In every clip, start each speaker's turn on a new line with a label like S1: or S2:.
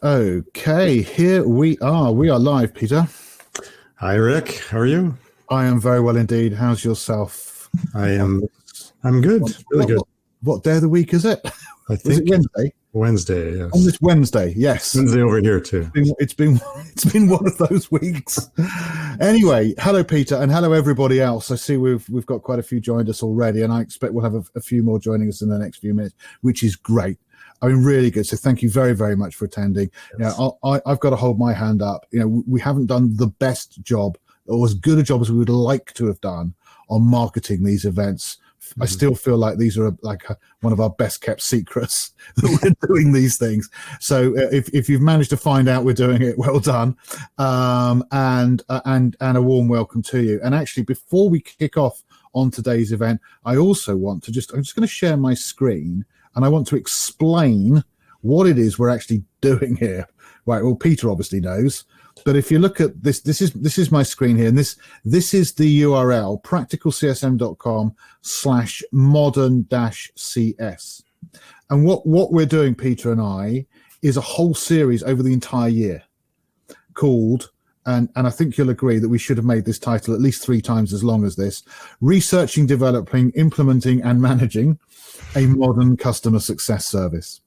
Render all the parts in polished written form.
S1: Okay, here we are. We are live, Peter.
S2: Hi, Rick. How are you?
S1: I am very well indeed. How's yourself?
S2: I'm good. Really good.
S1: What day of the week is it?
S2: I
S1: Is
S2: think
S1: it Wednesday?
S2: Wednesday, yes.
S1: On this Wednesday, yes.
S2: Wednesday over here too.
S1: It's been one of those weeks. Anyway, hello Peter, and hello everybody else. I see we've got quite a few joined us already, and I expect we'll have a few more joining us in the next few minutes, which is great. I mean, really good. So thank you very, very much for attending.
S2: Yes.
S1: You know, I've got to hold my hand up. You know, we haven't done the best job or as good a job as we would like to have done on marketing these events. I still feel like these are one of our best kept secrets that we're doing these things. So if you've managed to find out we're doing it, well done, and a warm welcome to you. And actually, before we kick off on today's event, I also want to I'm just going to share my screen, and I want to explain what it is we're actually doing here. Right. Well, Peter obviously knows. But if you look at this is my screen here, and this is the URL, practicalcsm.com/modern-cs. And what we're doing, Peter and I, is a whole series over the entire year called, and I think you'll agree that we should have made this title at least 3 times as long as this, Researching, Developing, Implementing and Managing a Modern Customer Success Service.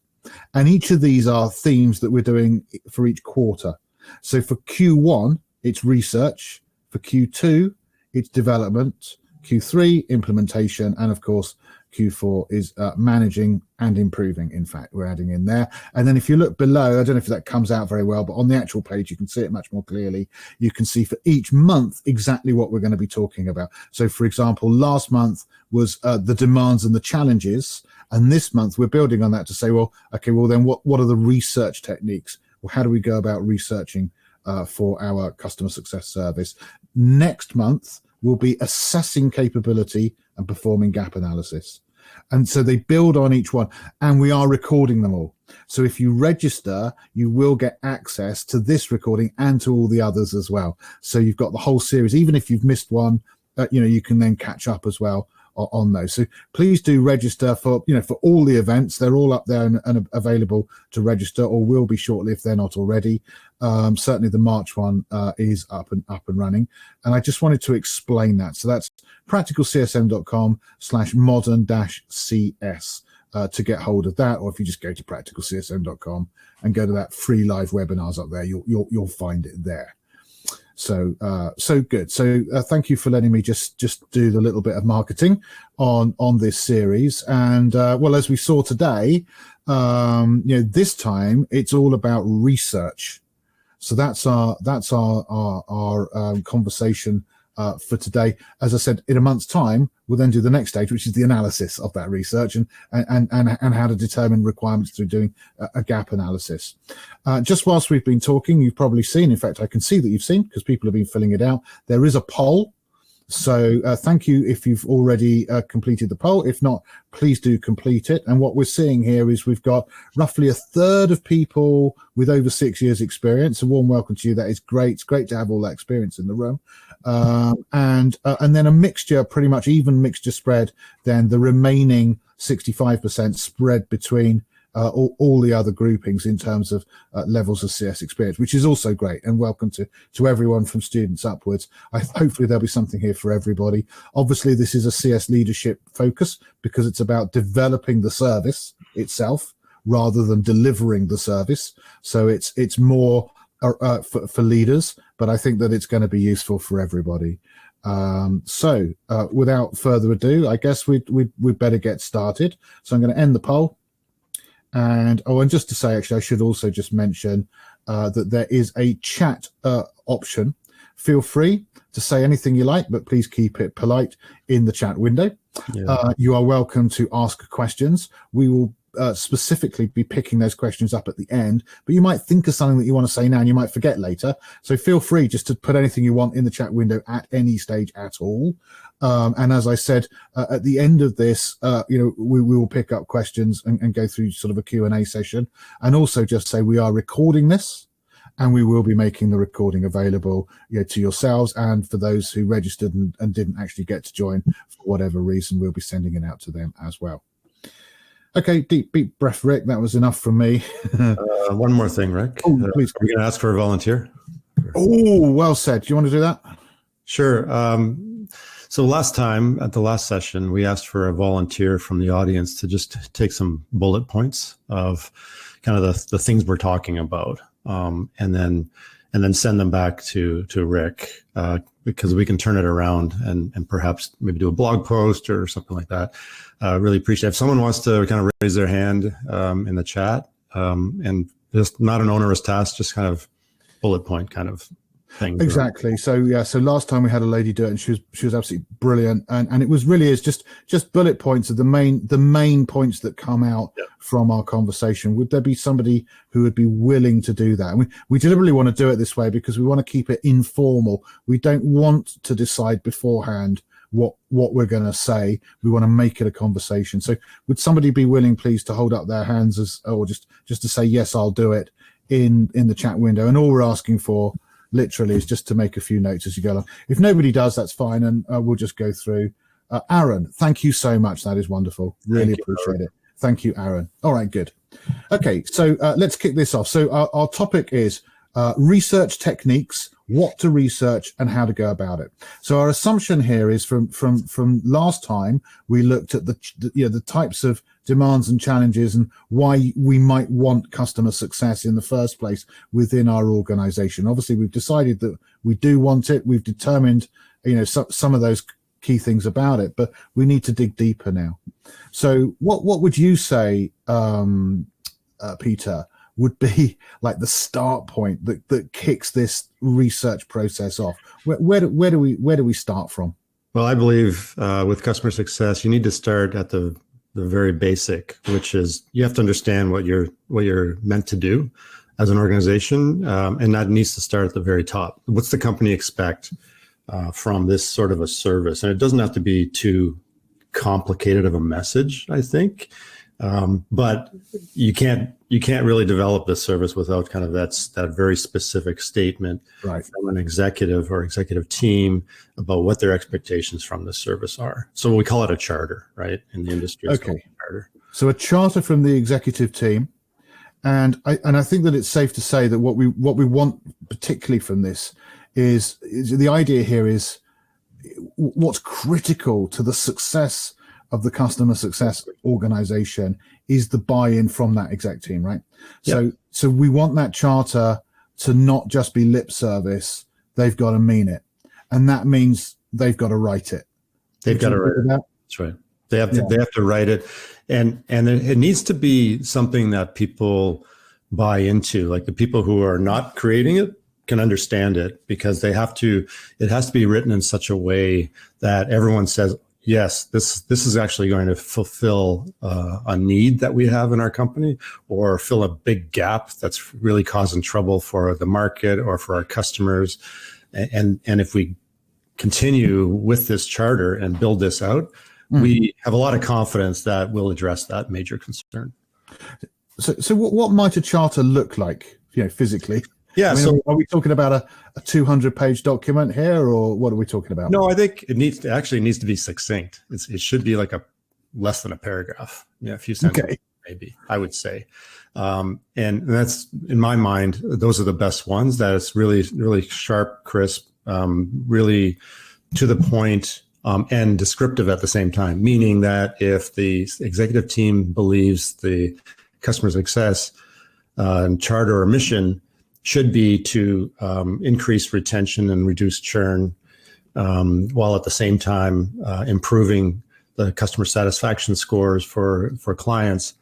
S1: And each of these are themes that we're doing for each quarter. So for Q1, it's research. For Q2, it's development. Q3, implementation. And of course, Q4 is managing and improving. In fact, we're adding in there. And then if you look below, I don't know if that comes out very well, but on the actual page, you can see it much more clearly. You can see for each month exactly what we're going to be talking about. So for example, last month was the demands and the challenges. And this month, we're building on that to say, well, okay, well, then what are the research techniques? Well, how do we go about researching for our customer success service? Next month, we'll be assessing capability and performing gap analysis. And so they build on each one, and we are recording them all. So if you register, you will get access to this recording and to all the others as well. So you've got the whole series. Even if you've missed one, you can then catch up as well on those. So please do register for all the events. They're all up there and available to register, or will be shortly if they're not already. Certainly the March one is up and running. And I just wanted to explain that. So that's practicalcsm.com/modern-cs to get hold of that. Or if you just go to practicalcsm.com and go to that free live webinars up there, you'll find it there. So good. So thank you for letting me just do the little bit of marketing on this series. And well, as we saw today, this time it's all about research. So that's our conversation for today. As I said, in a month's time, we'll then do the next stage, which is the analysis of that research and how to determine requirements through doing a gap analysis. Just whilst we've been talking, you've probably seen, in fact, I can see that you've seen, because people have been filling it out, there is a poll. So thank you if you've already completed the poll. If not, please do complete it. And what we're seeing here is we've got roughly a third of people with over 6 years experience. A warm welcome to you. That is great. It's great to have all that experience in the room. And then a mixture, pretty much even mixture spread, then the remaining 65% spread between all the other groupings in terms of levels of CS experience, which is also great. And welcome to everyone from students upwards. Hopefully there'll be something here for everybody. Obviously, this is a CS leadership focus because it's about developing the service itself rather than delivering the service. So it's more for leaders, but I think that it's going to be useful for everybody. So without further ado, I guess we'd better get started. So I'm going to end the poll. And just to say, actually, I should also just mention that there is a chat option. Feel free to say anything you like, but please keep it polite in the chat window. Yeah. You are welcome to ask questions. We will specifically be picking those questions up at the end, but you might think of something that you want to say now and you might forget later. So feel free just to put anything you want in the chat window at any stage at all. And as I said, at the end of this, we will pick up questions and go through sort of a Q&A session. And also just say we are recording this, and we will be making the recording available to yourselves, and for those who registered and didn't actually get to join for whatever reason, we'll be sending it out to them as well. Okay, deep breath, Rick. That was enough from me.
S2: One more thing, Rick.
S1: Oh, please.
S2: Are we going to ask for a volunteer?
S1: Oh, well said. Do you want to do that?
S2: Sure. So last time at the last session, we asked for a volunteer from the audience to just take some bullet points of kind of the things we're talking about, and then send them back to Rick, because we can turn it around and perhaps maybe do a blog post or something like that. Really appreciate it. If someone wants to kind of raise their hand in the chat, and just not an onerous task, just kind of bullet point kind of thing.
S1: Exactly. So last time we had a lady do it, and she was absolutely brilliant, and it was really is just bullet points of the main points that come out from our conversation. Would there be somebody who would be willing to do that? And we deliberately want to do it this way because we want to keep it informal. We don't want to decide beforehand what we're going to say. We want to make it a conversation. So would somebody be willing, please, to hold up their hands or just to say, yes, I'll do it in the chat window? And all we're asking for literally is just to make a few notes as you go along. If nobody does, that's fine, and we'll just go through. Aaron, thank you so much. That is wonderful. Really appreciate it. Thank you, Aaron. All right, good. Okay, so let's kick this off. So our topic is research techniques, what to research and how to go about it. So our assumption here is from last time we looked at the types of demands and challenges and why we might want customer success in the first place within our organization. Obviously, we've decided that we do want it. We've determined, some of those key things about it, but we need to dig deeper now. So what would you say, Peter, would be like the start point that kicks this research process off? Where do we start from?
S2: Well, I believe with customer success, you need to start at the very basic, which is you have to understand what you're meant to do as an organization, and that needs to start at the very top. What's the company expect from this sort of a service? And it doesn't have to be too complicated of a message, I think, but you can't really develop this service without kind of that very specific statement from an executive or executive team about what their expectations from this service are. So we call it a charter, right? In the industry.
S1: Okay. So a charter from the executive team. And I think that it's safe to say that what we want particularly from this is the idea here is what's critical to the success of the customer success organization is the buy-in from that exec team, right? Yep. So we want that charter to not just be lip service. They've got to mean it. And that means they've got to write it.
S2: They've got to write it. That's right. They have to write it. And it needs to be something that people buy into, like the people who are not creating it can understand it, because it has to be written in such a way that everyone says, yes, this is actually going to fulfill a need that we have in our company, or fill a big gap that's really causing trouble for the market or for our customers. And if we continue with this charter and build this out, we have a lot of confidence that we'll address that major concern.
S1: So what might a charter look like, physically?
S2: Yeah.
S1: So are we talking about a 200-page document here, or what are we talking about?
S2: No, I think it needs to be succinct. It should be like less than a paragraph. Yeah, a few sentences, maybe, I would say. And that's, in my mind, those are the best ones. That it's really, really sharp, crisp, really to the point, and descriptive at the same time. Meaning that if the executive team believes the customer success charter or mission should be to increase retention and reduce churn, while at the same time improving the customer satisfaction scores for clients,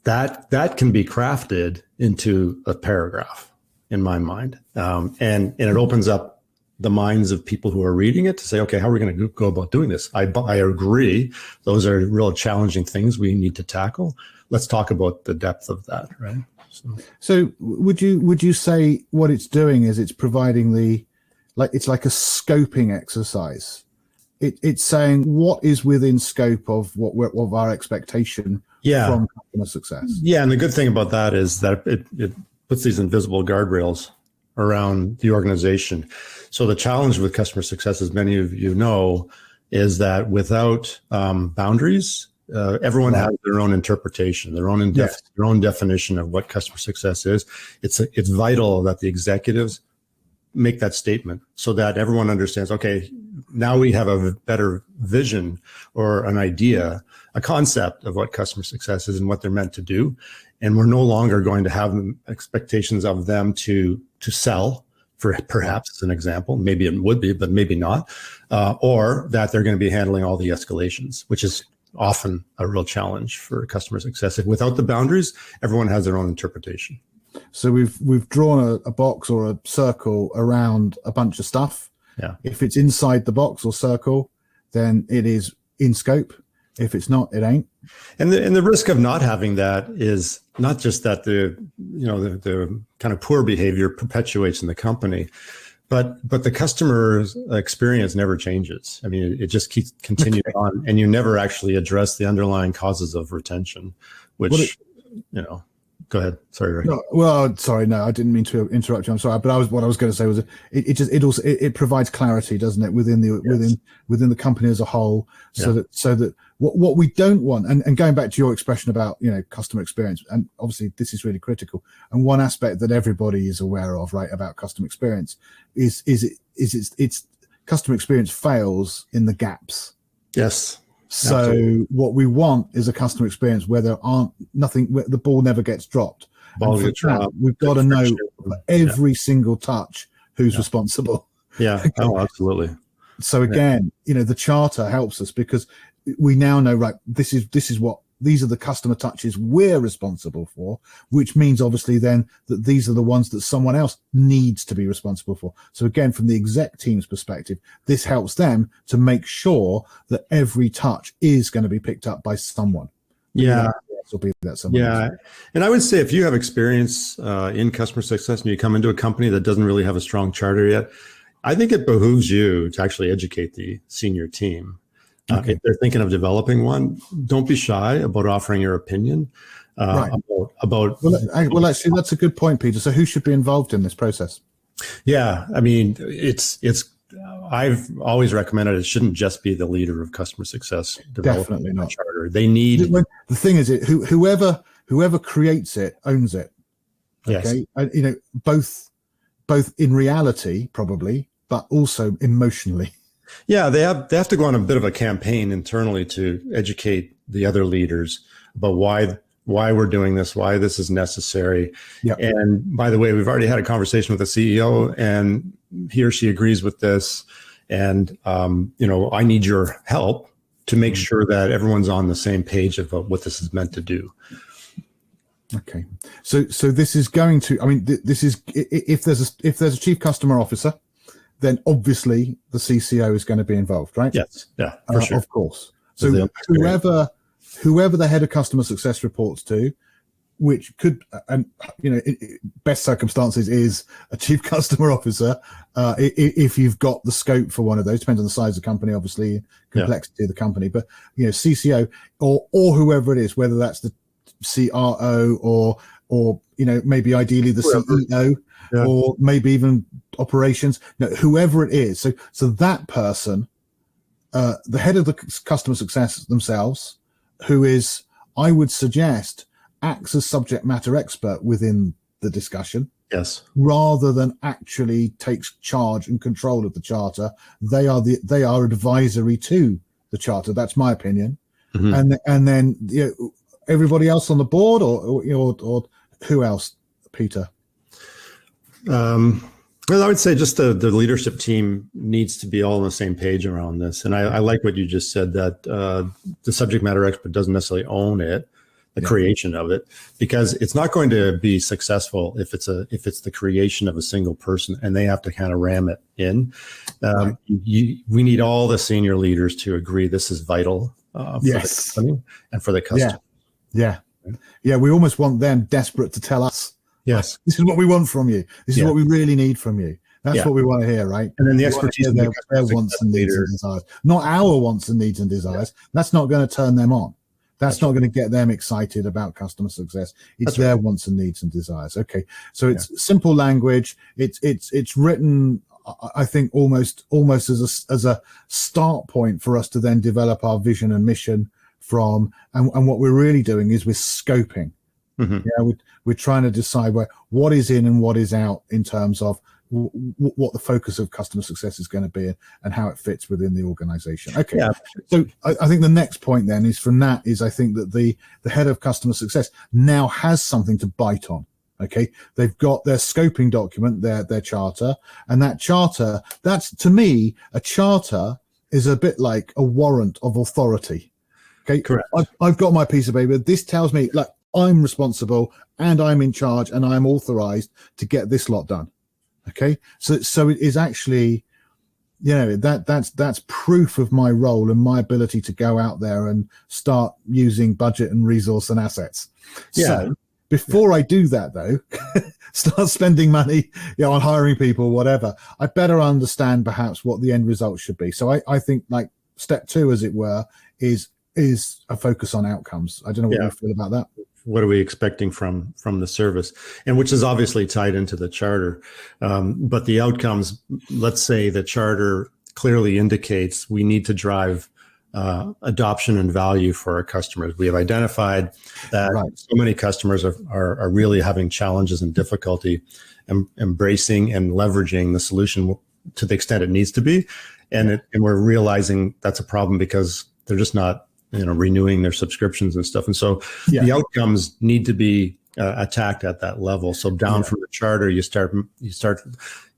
S2: that can be crafted into a paragraph, in my mind, and it opens up the minds of people who are reading it to say, okay, how are we going to go about doing this? I agree, those are real challenging things we need to tackle. Let's talk about the depth of that, right?
S1: So would you say what it's doing is it's providing it's like a scoping exercise. It's saying what is within scope of of our expectation from customer success. Yeah,
S2: and the good thing about that is that it puts these invisible guardrails around the organization. So the challenge with customer success, as many of you know, is that without boundaries, everyone has their own interpretation, their own their own definition of what customer success is. It's vital that the executives make that statement so that everyone understands, okay, now we have a better vision or an idea, a concept of what customer success is and what they're meant to do. And we're no longer going to have expectations of them to sell, for perhaps as an example. Maybe it would be, but maybe not. Or that they're going to be handling all the escalations, which is often a real challenge for customer success. If without the boundaries, everyone has their own interpretation.
S1: So we've drawn a box or a circle around a bunch of stuff.
S2: Yeah.
S1: If it's inside the box or circle, then it is in scope. If it's not, it ain't.
S2: And the risk of not having that is not just that the kind of poor behavior perpetuates in the company, but the customer's experience never changes. I mean, it just keeps continuing on, and you never actually address the underlying causes of retention, which, Go ahead. Sorry, Rick.
S1: No, well, sorry, no, I didn't mean to interrupt you. I'm sorry, but what I was going to say was it provides clarity, doesn't it, within the company as a whole, so that what we don't want, and going back to your expression about customer experience, and obviously this is really critical, and one aspect that everybody is aware of, right, about customer experience is it's customer experience fails in the gaps.
S2: Yes.
S1: So absolutely. What we want is a customer experience where there aren't nothing, where the ball never gets dropped. We've got to know every single touch who's responsible.
S2: Yeah. Oh, absolutely.
S1: So again, the charter helps us because we now know, right, these are the customer touches we're responsible for, which means obviously then that these are the ones that someone else needs to be responsible for. So again, from the exec team's perspective, this helps them to make sure that every touch is going to be picked up by someone.
S2: Yeah.
S1: Yeah.
S2: And I would say if you have experience in customer success and you come into a company that doesn't really have a strong charter yet, I think it behooves you to actually educate the senior team. If they're thinking of developing one, don't be shy about offering your opinion about.
S1: Well, actually, that's a good point, Peter. So, who should be involved in this process?
S2: Yeah, I mean, it's. I've always recommended it shouldn't just be the leader of customer success.
S1: Definitely not.
S2: Charter. They need.
S1: The thing is, whoever creates it owns it. Okay,
S2: yes.
S1: Both in reality, probably, but also emotionally.
S2: Yeah, they have to go on a bit of a campaign internally to educate the other leaders about why we're doing this, why this is necessary.
S1: Yep.
S2: And by the way, we've already had a conversation with the CEO, and he or she agrees with this. And I need your help to make sure that everyone's on the same page about what this is meant to do.
S1: Okay, so this is going to. I mean, this is if there's a chief customer officer, then obviously the CCO is going to be involved, right?
S2: Yes, yeah, for sure.
S1: Of course. So whoever the head of customer success reports to, which could, and best circumstances is a chief customer officer, if you've got the scope for one of those. Depends on the size of the company, obviously, complexity of the company. But CCO or whoever it is, whether that's the CRO or maybe ideally the CEO. Yeah. Or maybe even operations, whoever it is. So that person, the head of the customer success themselves, who is, I would suggest, acts as subject matter expert within the discussion.
S2: Yes.
S1: Rather than actually takes charge and control of the charter, they are advisory to the charter. That's my opinion. Mm-hmm. And then everybody else on the board, or who else, Peter?
S2: Well, I would say just the leadership team needs to be all on the same page around this. And I like what you just said, that the subject matter expert doesn't necessarily own it, the creation of it, because it's not going to be successful if it's the creation of a single person and they have to kind of ram it in. We need all the senior leaders to agree this is vital for the company and for the customer.
S1: Yeah. We almost want them desperate to tell us.
S2: Yes,
S1: this is what we want from you. This is what we really need from you. That's what we want to hear, right?
S2: And then the expertise of
S1: their wants and needs and desires, not our wants and needs and desires. That's not going to turn them on. That's not going to get them excited about customer success. It's their wants and needs and desires. Okay, so it's simple language. It's written, I think, almost as a start point for us to then develop our vision and mission from, and what we're really doing is we're scoping.
S2: Mm-hmm.
S1: Yeah, we're trying to decide what is in and what is out in terms of what the focus of customer success is going to be and how it fits within the organization. Okay.
S2: Yeah.
S1: So I think the next point then is from that is I think that the head of customer success now has something to bite on. Okay. They've got their scoping document, their charter, and that charter, that's, to me, a charter is a bit like a warrant of authority. Okay.
S2: Correct.
S1: I've got my piece of paper. This tells me, like, I'm responsible and I'm in charge and I'm authorized to get this lot done. Okay, so it is actually, that's proof of my role and my ability to go out there and start using budget and resource and assets.
S2: Yeah.
S1: So before I do that, though, start spending money, on hiring people, whatever, I better understand perhaps what the end result should be. So I think, like, step 2, as it were, is a focus on outcomes. I don't know what you feel about that.
S2: What are we expecting from the service, and which is obviously tied into the charter. But the outcomes, let's say the charter clearly indicates we need to drive adoption and value for our customers. We have identified that so many customers are really having challenges and difficulty embracing and leveraging the solution to the extent it needs to be. And we're realizing that's a problem because they're just not renewing their subscriptions and stuff. And so the outcomes need to be attacked at that level. So down from the charter, you start,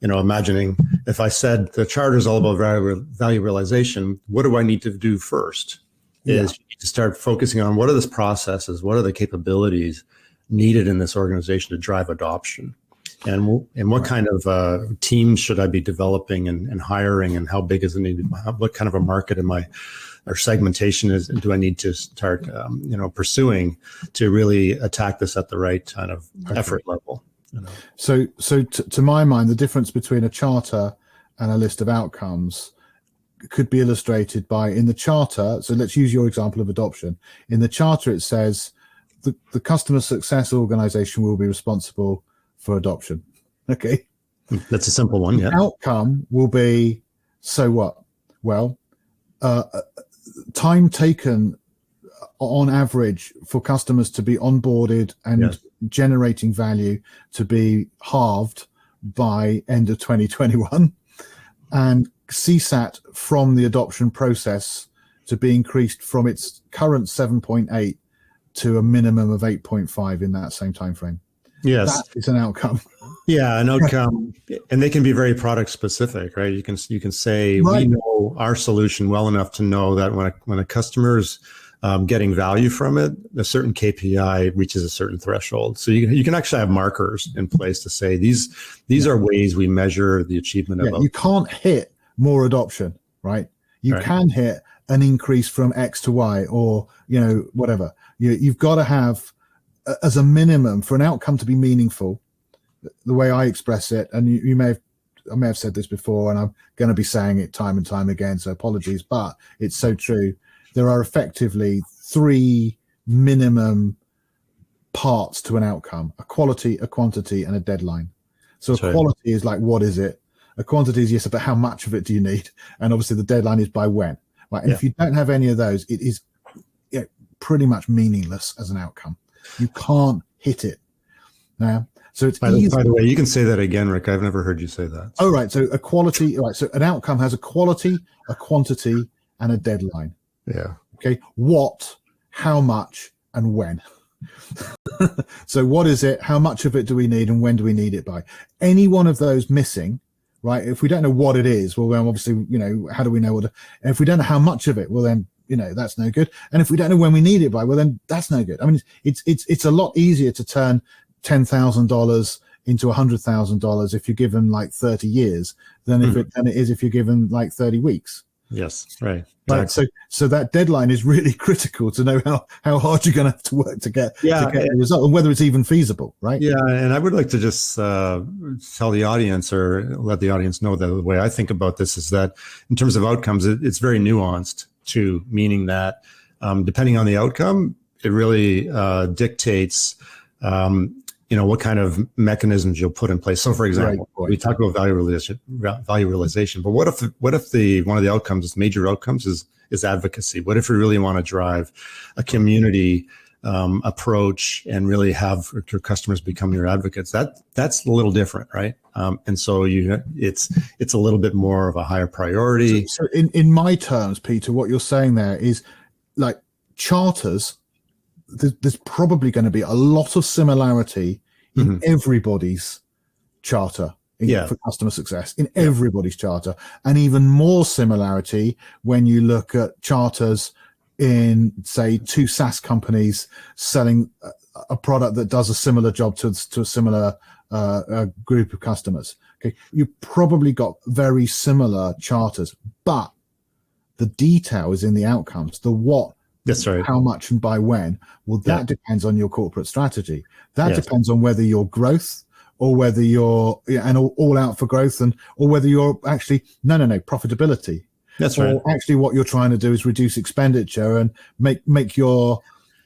S2: imagining, if I said the charter is all about value realization, what do I need to do first? Is you need to start focusing on what are the processes, what are the capabilities needed in this organization to drive adoption? And what kind of teams should I be developing and hiring, and how big is it need? What kind of a market or segmentation do I need to start, pursuing to really attack this at the right kind of effort level?
S1: So to my mind, the difference between a charter and a list of outcomes could be illustrated by, in the charter. So let's use your example of adoption. In the charter, it says the customer success organization will be responsible for adoption. Okay.
S2: That's a simple one. Yeah.
S1: The outcome will be, so what? Well, time taken on average for customers to be onboarded and generating value to be halved by end of 2021, and CSAT from the adoption process to be increased from its current 7.8 to a minimum of 8.5 in that same time frame.
S2: Yes,
S1: that is an outcome.
S2: Yeah, an outcome, and they can be very product specific, right? You can say we know our solution well enough to know that when a customer's getting value from it, a certain KPI reaches a certain threshold. So you can actually have markers in place to say these are ways we measure the achievement of.
S1: You can't hit more adoption, right? You can hit an increase from X to Y, or whatever. You've got to have, as a minimum, for an outcome to be meaningful, the way I express it, and I may have said this before, and I'm going to be saying it time and time again, so apologies, but it's so true. There are effectively 3 minimum parts to an outcome: a quality, a quantity, and a deadline. So a quality is like, what is it? A quantity is, yes, but how much of it do you need? And obviously the deadline is by when. Right? And if you don't have any of those, it is pretty much meaningless as an outcome. You can't hit it. Now, so it's easy.
S2: By the way, you can say that again, Rick. I've never heard you say that.
S1: Oh, right. So a quality, right. So an outcome has a quality, a quantity, and a deadline.
S2: Yeah.
S1: Okay. What, how much, and when? So what is it? How much of it do we need, and when do we need it by? Any one of those missing, right? If we don't know what it is, well, then obviously, how do we know what? And if we don't know how much of it, well, then that's no good. And if we don't know when we need it by, well, then that's no good. I mean, it's a lot easier to turn $10,000 into $100,000 if you're given like 30 years than it is if you're given like 30 weeks.
S2: Yes, right.
S1: Right. So that deadline is really critical to know how hard you're going to have to work to get the result, and whether it's even feasible, right?
S2: Yeah, and I would like to just tell the audience, or let the audience know that the way I think about this is that in terms of outcomes, it's very nuanced too, meaning that depending on the outcome, it really dictates what kind of mechanisms you'll put in place. So, for example, we talk about value realization, but what if one of the outcomes, major outcomes, is is advocacy? What if we really want to drive a community approach and really have your customers become your advocates? That's a little different, right? And so it's a little bit more of a higher priority.
S1: So in my terms, Peter, what you're saying there is like charters. There's probably going to be a lot of similarity in everybody's charter for customer success, in everybody's charter, and even more similarity when you look at charters in, say, two SaaS companies selling a product that does a similar job to a similar group of customers. Okay, you probably got very similar charters, but the detail is in the outcomes, the what.
S2: That's right.
S1: How much and by when? Well, that depends on your corporate strategy. That depends on whether you're growth or whether you're all out for growth, or whether you're actually no profitability.
S2: That's right.
S1: Or actually, what you're trying to do is reduce expenditure and make your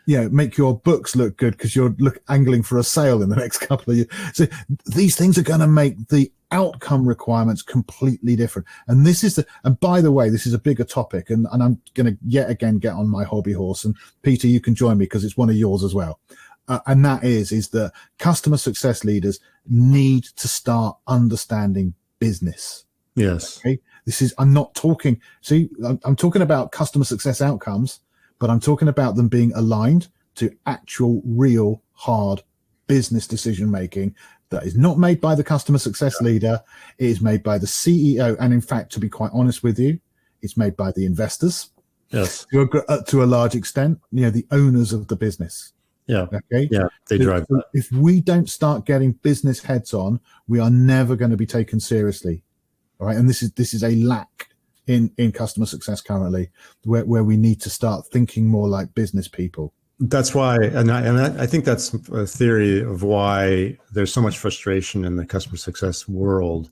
S1: books look good because you're angling for a sale in the next couple of years. So these things are going to make the outcome requirements completely different. And and by the way, this is a bigger topic, and I'm going to yet again get on my hobby horse. And Peter, you can join me because it's one of yours as well. And that is that customer success leaders need to start understanding business.
S2: Yes.
S1: Okay. I'm talking about customer success outcomes, but I'm talking about them being aligned to actual, real, hard business decision making that is not made by the customer success leader. It is made by the CEO. And in fact, to be quite honest with you, it's made by the investors.
S2: Yes.
S1: To a large extent, the owners of the business.
S2: Yeah.
S1: Okay.
S2: Yeah. They drive that.
S1: If we don't start getting business heads on, we are never going to be taken seriously. All right. And this is a lack in customer success currently, where we need to start thinking more like business people.
S2: That's why, and I think that's a theory of why there's so much frustration in the customer success world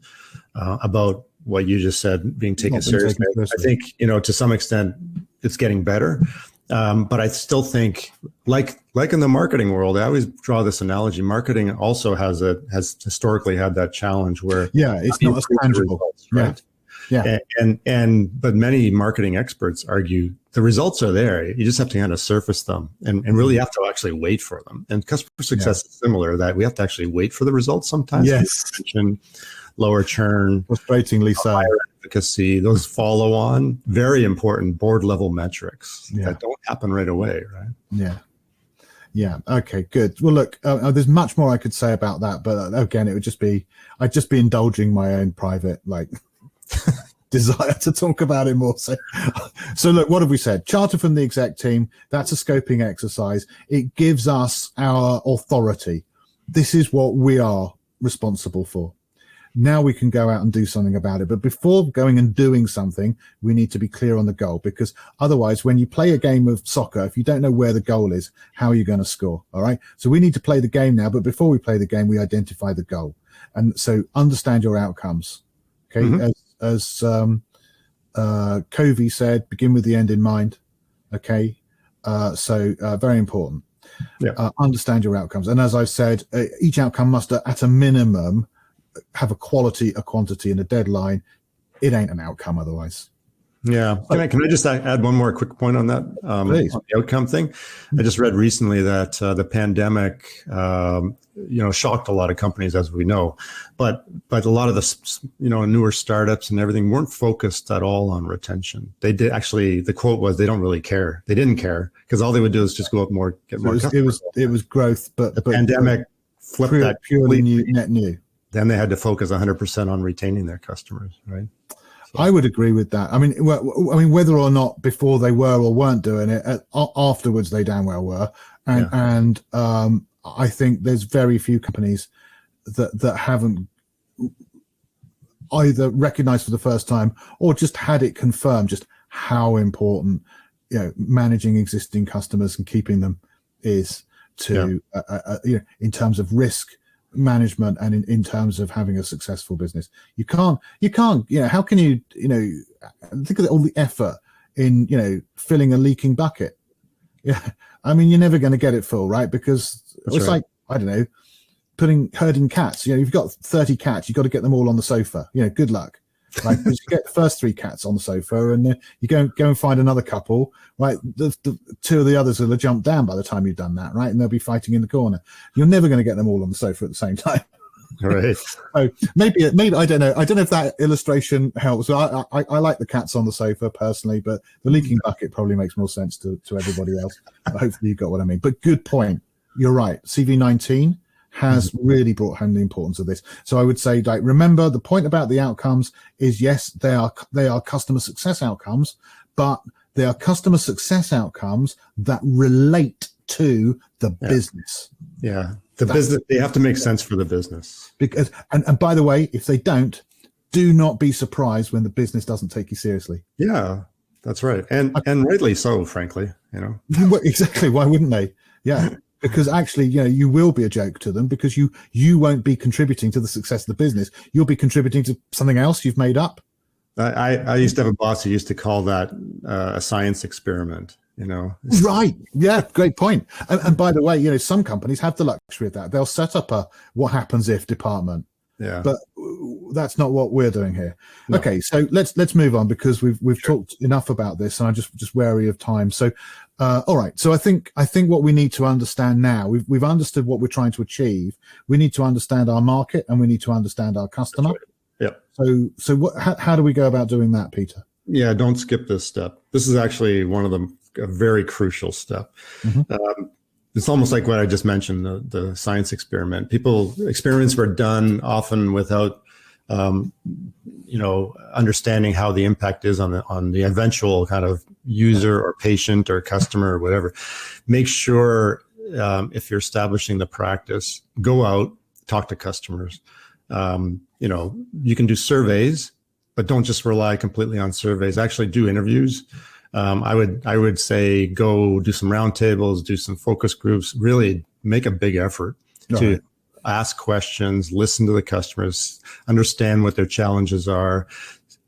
S2: about what you just said, being taken seriously. I think, to some extent it's getting better. But I still think like in the marketing world, I always draw this analogy. Marketing also has historically had that challenge where
S1: it's not as tangible,
S2: results, right?
S1: Yeah.
S2: But many marketing experts argue the results are there. You just have to kind of surface them and really have to actually wait for them. And customer success is similar, that we have to actually wait for the results sometimes.
S1: Yes.
S2: Lower churn,
S1: frustratingly so.
S2: Higher efficacy, those follow on, very important board level metrics that don't happen right away, right? Yeah.
S1: Yeah. Okay, good. Well, look, there's much more I could say about that, but again, I'd just be indulging my own private, desire to talk about it more. So look, what have we said? Charter from the exec team. That's a scoping exercise. It gives us our authority. This is what we are responsible for. Now we can go out and do something about it. But before going and doing something, we need to be clear on the goal, because otherwise, when you play a game of soccer, if you don't know where the goal is, how are you going to score? All right. So we need to play the game now. But before we play the game, we identify the goal. And so understand your outcomes. Okay. Mm-hmm. As Covey said, begin with the end in mind. Okay. So very important. Yeah. Understand your outcomes. And as I've said, each outcome must at a minimum have a quality, a quantity, and a deadline. It ain't an outcome otherwise.
S2: Yeah. Can I just add one more quick point on that?
S1: Please.
S2: On the outcome thing. I just read recently that the pandemic, shocked a lot of companies, as we know, but a lot of the, newer startups and everything weren't focused at all on retention. They did actually, the quote was, they don't really care. They didn't care because all they would do is just go up more, get more customers.
S1: It was growth, but
S2: the pandemic flipped that
S1: purely net new.
S2: Then they had to focus 100% on retaining their customers, right? So.
S1: I would agree with that. I mean, whether or not before they were or weren't doing it, afterwards they damn well were. And I think there's very few companies that haven't either recognized for the first time or just had it confirmed just how important, managing existing customers and keeping them is to, in terms of risk management and in terms of having a successful business. You can't, how can you, think of all the effort in, filling a leaking bucket. Yeah. I mean, you're never going to get it full, right? Because it's like, I don't know, herding cats. You've got 30 cats, you've got to get them all on the sofa. Good luck. right? Because you get the first 3 cats on the sofa, and you go and find another couple, right? The 2 of the others will have jumped down by the time you've done that, right? And they'll be fighting in the corner. You're never going to get them all on the sofa at the same time.
S2: Right.
S1: So maybe I don't know. I don't know if that illustration helps. I like the cats on the sofa personally, but the leaking bucket probably makes more sense to everybody else. But hopefully you got what I mean. But good point. You're right. CV19 has really brought home the importance of this. So I would say, like, remember the point about the outcomes is, yes, they are customer success outcomes, but they are customer success outcomes that relate to the business.
S2: Yeah. The business, they have to make sense for the business.
S1: Because, and by the way, if they don't, do not be surprised when the business doesn't take you seriously.
S2: Yeah, that's right. And rightly so, frankly,
S1: Exactly. Why wouldn't they? Yeah. Because actually, you will be a joke to them, because you won't be contributing to the success of the business. You'll be contributing to something else you've made up.
S2: I used to have a boss who used to call that a science experiment.
S1: Right. Yeah. Great point. And by the way, some companies have the luxury of that. They'll set up a what happens if department.
S2: Yeah.
S1: But that's not what we're doing here. No. Okay. So let's move on, because we've talked enough about this, and I'm just wary of time. So, all right. So I think what we need to understand now, we've understood what we're trying to achieve. We need to understand our market, and we need to understand our customer.
S2: Right. Yeah.
S1: So how do we go about doing that, Peter?
S2: Yeah. Don't skip this step. This is actually one of them. A very crucial step. It's almost like what I just mentioned, the science experiment. Experiments were done often without, understanding how the impact is on the eventual kind of user or patient or customer or whatever. Make sure if you're establishing the practice, go out, talk to customers. You can do surveys, but don't just rely completely on surveys. Actually do interviews. I would say go do some roundtables, do some focus groups, really make a big effort to ask questions, listen to the customers, understand what their challenges are,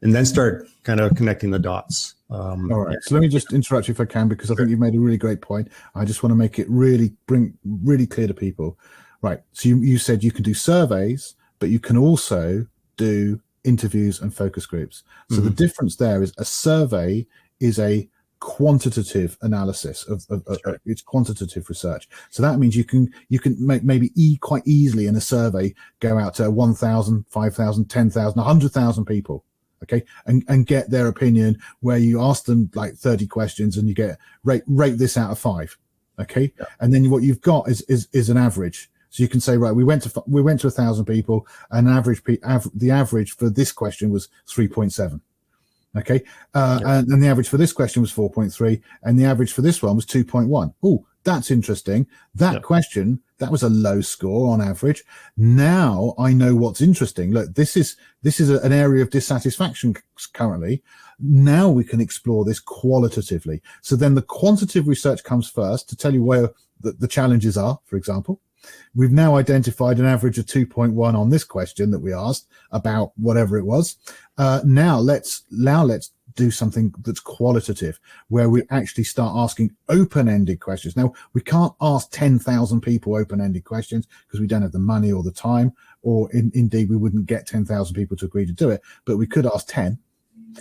S2: and then start kind of connecting the dots.
S1: All right. So let me just interrupt you if I can, because I think you've made a really great point. I just want to make it really clear to people. Right. So you said you can do surveys, but you can also do interviews and focus groups. So the difference there is a survey is a quantitative analysis of it's quantitative research. So that means you can maybe quite easily in a survey go out to 1,000, 5,000, 10,000, 100,000 people, okay, and get their opinion, where you ask them like 30 questions and you get rate this out of 5, okay, and then what you've got is an average. So you can say, right, we went to 1,000 people, and the average for this question was 3.7. Okay. And the average for this question was 4.3, and the average for this one was 2.1. Oh, that's interesting. That question, that was a low score on average. Now I know what's interesting. Look, this is an area of dissatisfaction currently. Now we can explore this qualitatively. So then the quantitative research comes first to tell you where the challenges are, for example. We've now identified an average of 2.1 on this question that we asked about whatever it was. Now let's do something that's qualitative, where we actually start asking open-ended questions. Now, we can't ask 10,000 people open-ended questions because we don't have the money or the time, or indeed we wouldn't get 10,000 people to agree to do it. But we could ask 10,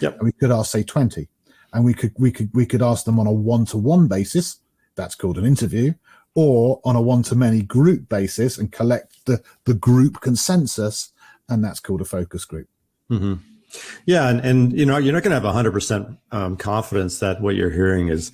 S1: and we could ask, say, 20, and we could ask them on a one-to-one basis. That's called an interview. Or on a one-to-many group basis and collect the group consensus, and that's called a focus group.
S2: Mm-hmm. Yeah, and you're not going to have 100% confidence that what you're hearing is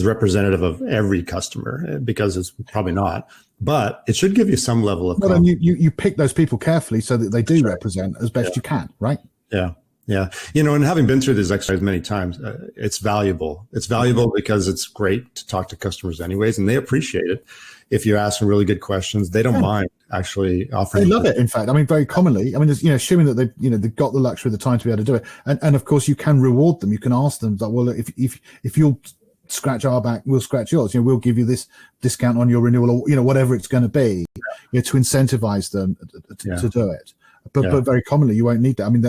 S2: representative of every customer, because it's probably not. But it should give you some level of confidence.
S1: Well, then you pick those people carefully so that they do represent as best you can, right?
S2: Yeah. Yeah. And having been through this exercise many times, it's valuable. It's valuable because it's great to talk to customers anyways, and they appreciate it. If you ask them really good questions, they don't mind actually offering.
S1: They love it. In fact, I mean, very commonly, assuming that they've got the luxury of the time to be able to do it. And of course you can reward them. You can ask them that, well, if you'll scratch our back, we'll scratch yours. We'll give you this discount on your renewal, or, whatever it's going to be, to incentivize them to do it. But very commonly you won't need that. I mean,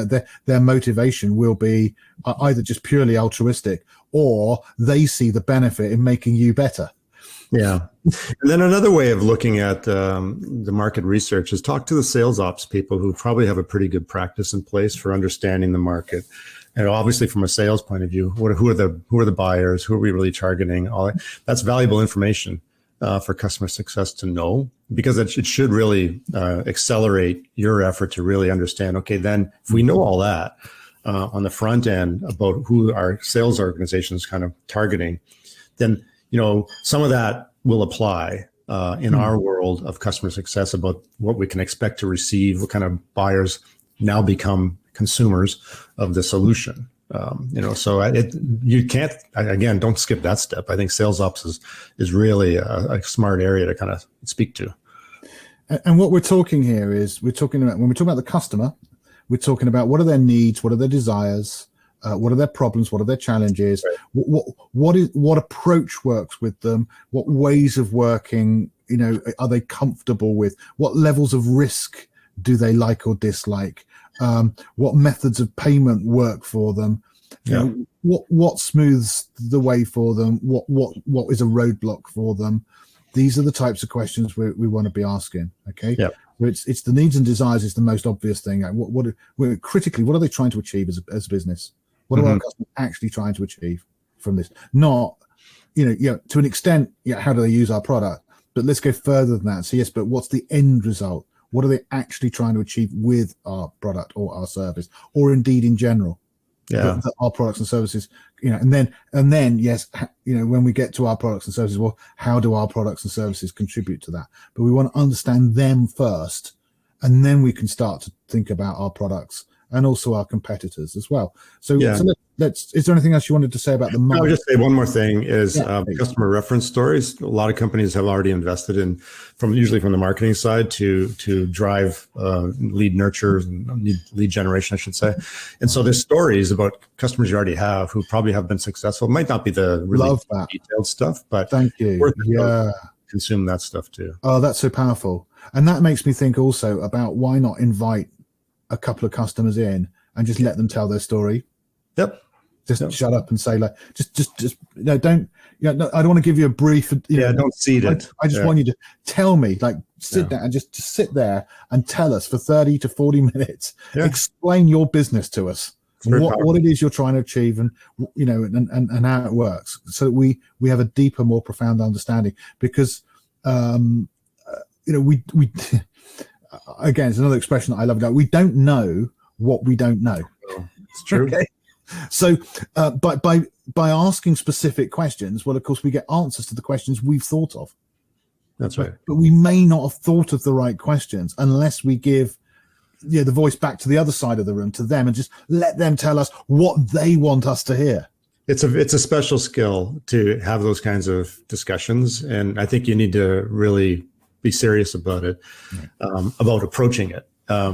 S1: their motivation will be either just purely altruistic, or they see the benefit in making you better.
S2: Yeah. And then another way of looking at the market research is talk to the sales ops people who probably have a pretty good practice in place for understanding the market. And obviously from a sales point of view, who are the buyers? Who are we really targeting? That's valuable information for customer success to know, because it should really accelerate your effort to really understand, okay, then if we know all that on the front end about who our sales organization is kind of targeting, then some of that will apply in our world of customer success about what we can expect to receive, what kind of buyers now become consumers of the solution. So you can't, again, don't skip that step. I think sales ops is really a smart area to kind of speak to.
S1: And what we're talking here is when we talk about the customer, we're talking about what are their needs, what are their desires, what are their problems, what are their challenges, right. What approach works with them, what ways of working, are they comfortable with, what levels of risk do they like or dislike, what methods of payment work for them, what smooths the way for them, what is a roadblock for them. These are the types of questions we want to be asking. Okay.
S2: Yeah.
S1: It's the needs and desires is the most obvious thing. Critically, what are they trying to achieve as a business? What are our customers actually trying to achieve from this? Not, to an extent, how do they use our product? But let's go further than that. So yes, but what's the end result? What are they actually trying to achieve with our product or our service, or indeed in general?
S2: Yeah,
S1: our products and services, and then yes, when we get to our products and services, well, how do our products and services contribute to that? But we want to understand them first, and then we can start to think about our products and also our competitors as well. So is there anything else you wanted to say about the market?
S2: I would just say one more thing is customer reference stories. A lot of companies have already invested in, usually from the marketing side, to drive lead nurture and lead generation, I should say. And so there's stories about customers you already have who probably have been successful. It might not be the really detailed stuff, but
S1: thank you.
S2: Consume that stuff too.
S1: Oh, that's so powerful. And that makes me think also about why not invite a couple of customers in and just let them tell their story.
S2: Yep.
S1: Just shut up and say, like, I don't want to give you a brief.
S2: Don't seed it.
S1: I just want you to tell me, like, sit down and just sit there and tell us for 30 to 40 minutes. Yeah. Explain your business to us, what it is you're trying to achieve, and and how it works, so that we have a deeper, more profound understanding. Because we again, it's another expression that I love. We don't know what we don't know.
S2: It's true.
S1: Okay? So, by asking specific questions, well, of course, we get answers to the questions we've thought of.
S2: That's right.
S1: But we may not have thought of the right questions unless we give the voice back to the other side of the room, to them, and just let them tell us what they want us to hear.
S2: It's a special skill to have those kinds of discussions, and I think you need to really be serious about it, about approaching it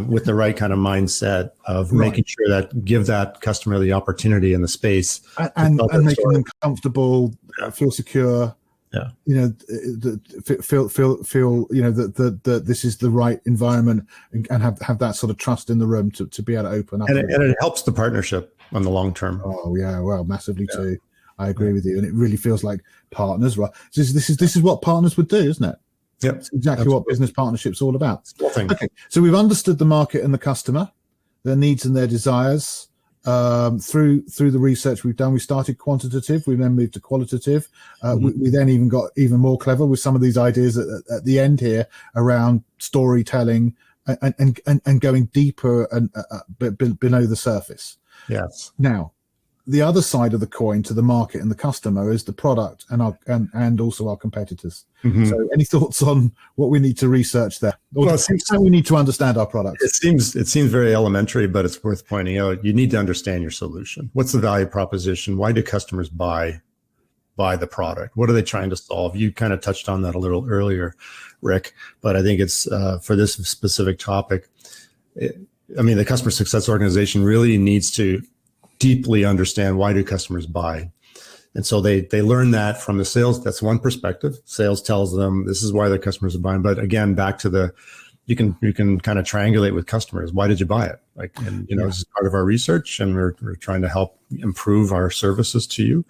S2: with the right kind of mindset of making sure that give that customer the opportunity and the space
S1: and making them comfortable, feel secure.
S2: Yeah,
S1: feel that this is the right environment, and have that sort of trust in the room to be able to open up.
S2: And it helps the partnership on the long term.
S1: Oh yeah, well, massively too. I agree with you, and it really feels like partners. Right, this is what partners would do, isn't it?
S2: Yep,
S1: it's exactly what business partnership's all about. Okay, so we've understood the market and the customer, their needs and their desires. Through the research we've done, we started quantitative, we then moved to qualitative. We then even got even more clever with some of these ideas at the end here around storytelling and going deeper and below the surface.
S2: Yes.
S1: Now, the other side of the coin to the market and the customer is the product and also our competitors. So any thoughts on what we need to research there? Or how we need to understand our products?
S2: It seems very elementary, but it's worth pointing out. You need to understand your solution. What's the value proposition? Why do customers buy the product? What are they trying to solve? You kind of touched on that a little earlier, Rick, but I think it's for this specific topic. The customer success organization really needs to deeply understand, why do customers buy? And so they learn that from the sales. That's one perspective. Sales tells them this is why their customers are buying. But again, back to you can kind of triangulate with customers. Why did you buy it? This is part of our research, and we're trying to help improve our services to you.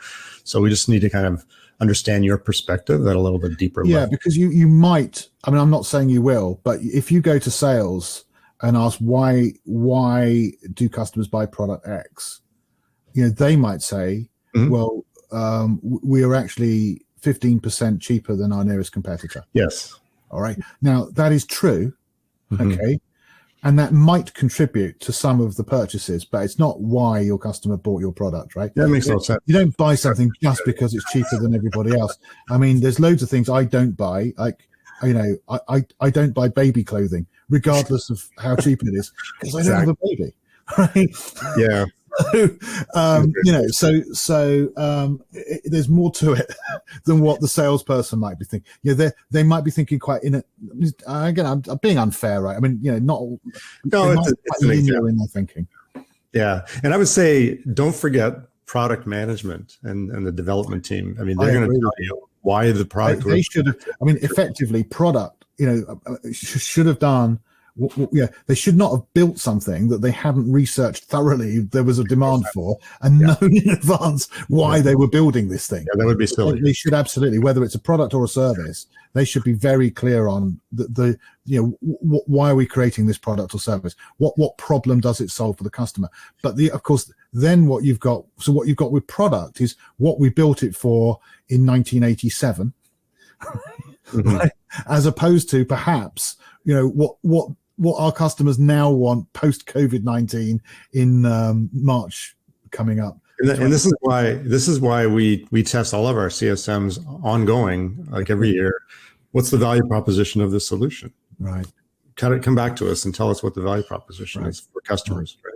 S2: So we just need to kind of understand your perspective at a little bit deeper level.
S1: Yeah, because you might, I mean, I'm not saying you will, but if you go to sales and ask why do customers buy product X, they might say, well, we are actually 15% cheaper than our nearest competitor.
S2: Yes.
S1: All right. Now that is true. Okay. And that might contribute to some of the purchases, but it's not why your customer bought your product, right?
S2: That makes no sense.
S1: You don't buy something just because it's cheaper than everybody else. I mean, there's loads of things I don't buy. Like, I don't buy baby clothing, regardless of how cheap it is, because I don't have a baby, right?
S2: Yeah.
S1: There's more to it than what the salesperson might be thinking. They might be thinking quite again, I'm being unfair, right? I mean, it's linear in their thinking.
S2: Yeah. And I would say, don't forget product management and the development team. I mean, they're going to tell you why the product.
S1: They should have, I mean, effectively product, should have done. They should not have built something that they hadn't researched thoroughly. There was a demand for and known in advance why they were building this thing.
S2: Yeah, that would be silly.
S1: They should absolutely, whether it's a product or a service, they should be very clear on why are we creating this product or service? What problem does it solve for the customer? But of course, then what you've got with product is what we built it for in 1987, right? As opposed to perhaps what our customers now want post COVID-19 in March coming up.
S2: And this is why we test all of our CSMs ongoing, like every year. What's the value proposition of the solution?
S1: Right.
S2: Come back to us and tell us what the value proposition is for customers. Right.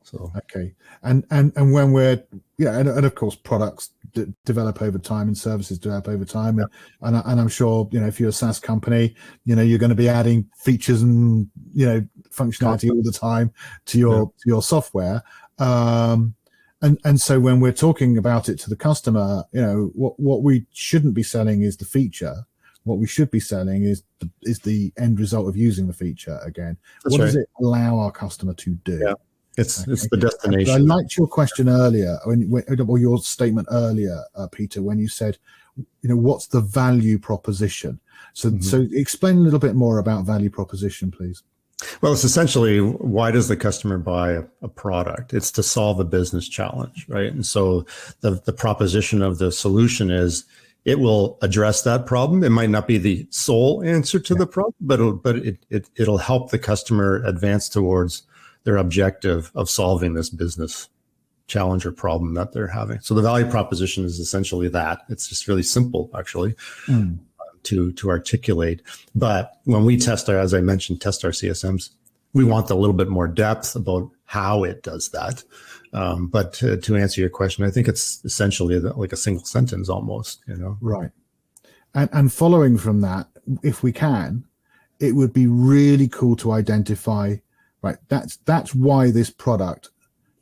S2: So
S1: okay, and when we're and of course products develop over time and services develop over time, and I'm sure if you're a SaaS company, you're going to be adding features and functionality all the time to your software, and so when we're talking about it to the customer, what we shouldn't be selling is the feature. What we should be selling is the end result of using the feature again. What does it allow our customer to do?
S2: Yeah. It's the destination.
S1: I liked your question earlier, or your statement earlier, Peter, when you said, what's the value proposition? So explain a little bit more about value proposition, please.
S2: Well, it's essentially, why does the customer buy a product? It's to solve a business challenge, right? And so the proposition of the solution is it will address that problem. It might not be the sole answer to the problem, but it'll help the customer advance towards their objective of solving this business challenge or problem that they're having. So the value proposition is essentially that. It's just really simple, actually, to articulate. But when we as I mentioned, test our CSMs, we want a little bit more depth about how it does that. But to answer your question, I think it's essentially like a single sentence almost,
S1: Right. And following from that, if we can, it would be really cool to identify, right, that's why this product,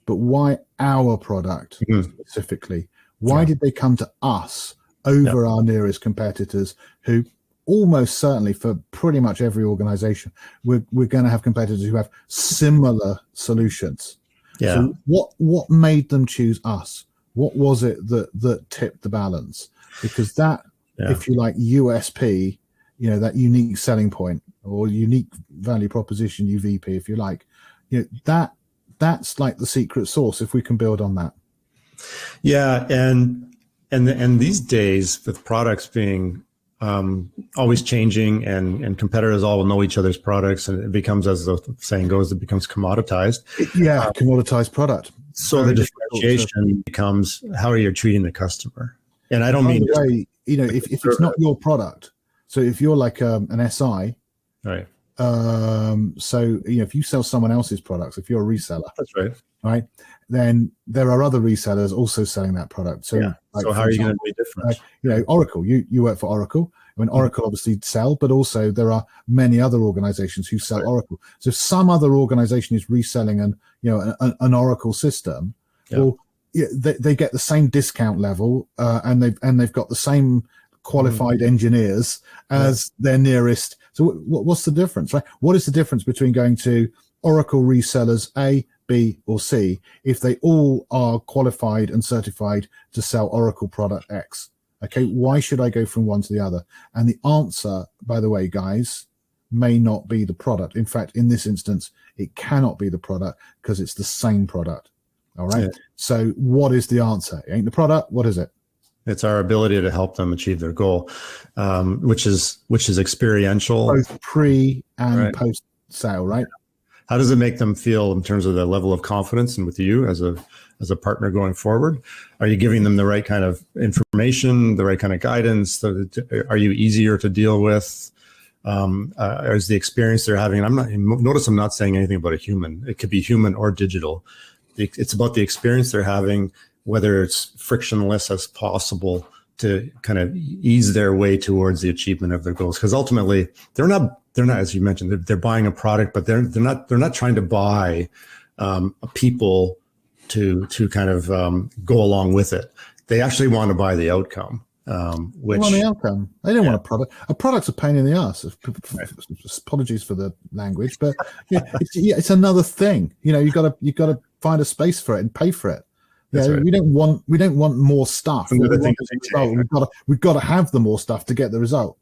S1: but why our product specifically? Why did they come to us over our nearest competitors, who almost certainly for pretty much every organization, we're going to have competitors who have similar solutions.
S2: Yeah.
S1: So what made them choose us? What was it that tipped the balance? Because that, if you like, USP, that unique selling point or unique value proposition, UVP, if you like, that's like the secret sauce. If we can build on that.
S2: Yeah, and these days, with products being always changing, and competitors all know each other's products, and it becomes, as the saying goes, it becomes commoditized.
S1: Yeah, commoditized product.
S2: So the differentiation becomes how are you treating the customer? And I don't mean,
S1: if it's not your product. So if you're like an SI,
S2: right?
S1: So if you sell someone else's products, if you're a reseller,
S2: that's right,
S1: right, then there are other resellers also selling that product. So,
S2: so how are you going to be different?
S1: Oracle, you work for Oracle. I mean, Oracle obviously sell, but also there are many other organizations who sell Oracle. So if some other organization is reselling an Oracle system, well, they get the same discount level, and they've got the same qualified engineers as their nearest. So what's the difference, right? What is the difference between going to Oracle resellers A, B, or C if they all are qualified and certified to sell Oracle product X? Okay, why should I go from one to the other? And the answer, by the way, guys, may not be the product. In fact, in this instance, it cannot be the product because it's the same product. All right. Yeah. So what is the answer? It ain't the product. What is it?
S2: It's our ability to help them achieve their goal, which is experiential,
S1: both pre and post sale, right?
S2: How does it make them feel in terms of the level of confidence and with you as a partner going forward? Are you giving them the right kind of information, the right kind of guidance? Are you easier to deal with? Is the experience they're having? And notice I'm not saying anything about a human. It could be human or digital. It's about the experience they're having, whether it's frictionless as possible to kind of ease their way towards the achievement of their goals. Because ultimately, they're not, as you mentioned, they're buying a product, but they're not trying to buy people to kind of go along with it. They actually want to buy the outcome.
S1: They want the outcome. They don't want a product. A product's a pain in the ass. Apologies for the language, but it's another thing. You've got to find a space for it and pay for it. Right. We don't want more stuff. We've got to have the more stuff to get the result.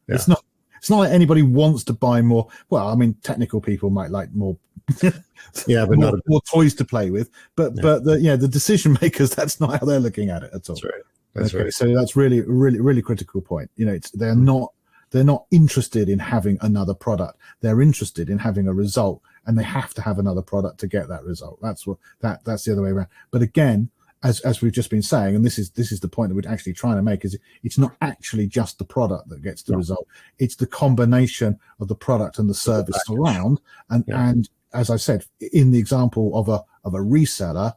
S1: Yeah. It's not like anybody wants to buy more. Well, I mean, technical people might like more. But more toys to play with. But the decision makers, that's not how they're looking at it at all.
S2: That's right. That's right.
S1: So that's really, really, really critical point. They're not interested in having another product. They're interested in having a result, and they have to have another product to get that result. That's the other way around. But again, as we've just been saying, and this is the point that we're actually trying to make, is it's not actually just the product that gets the result. It's the combination of the product and the service around. And as I said, in the example of a reseller,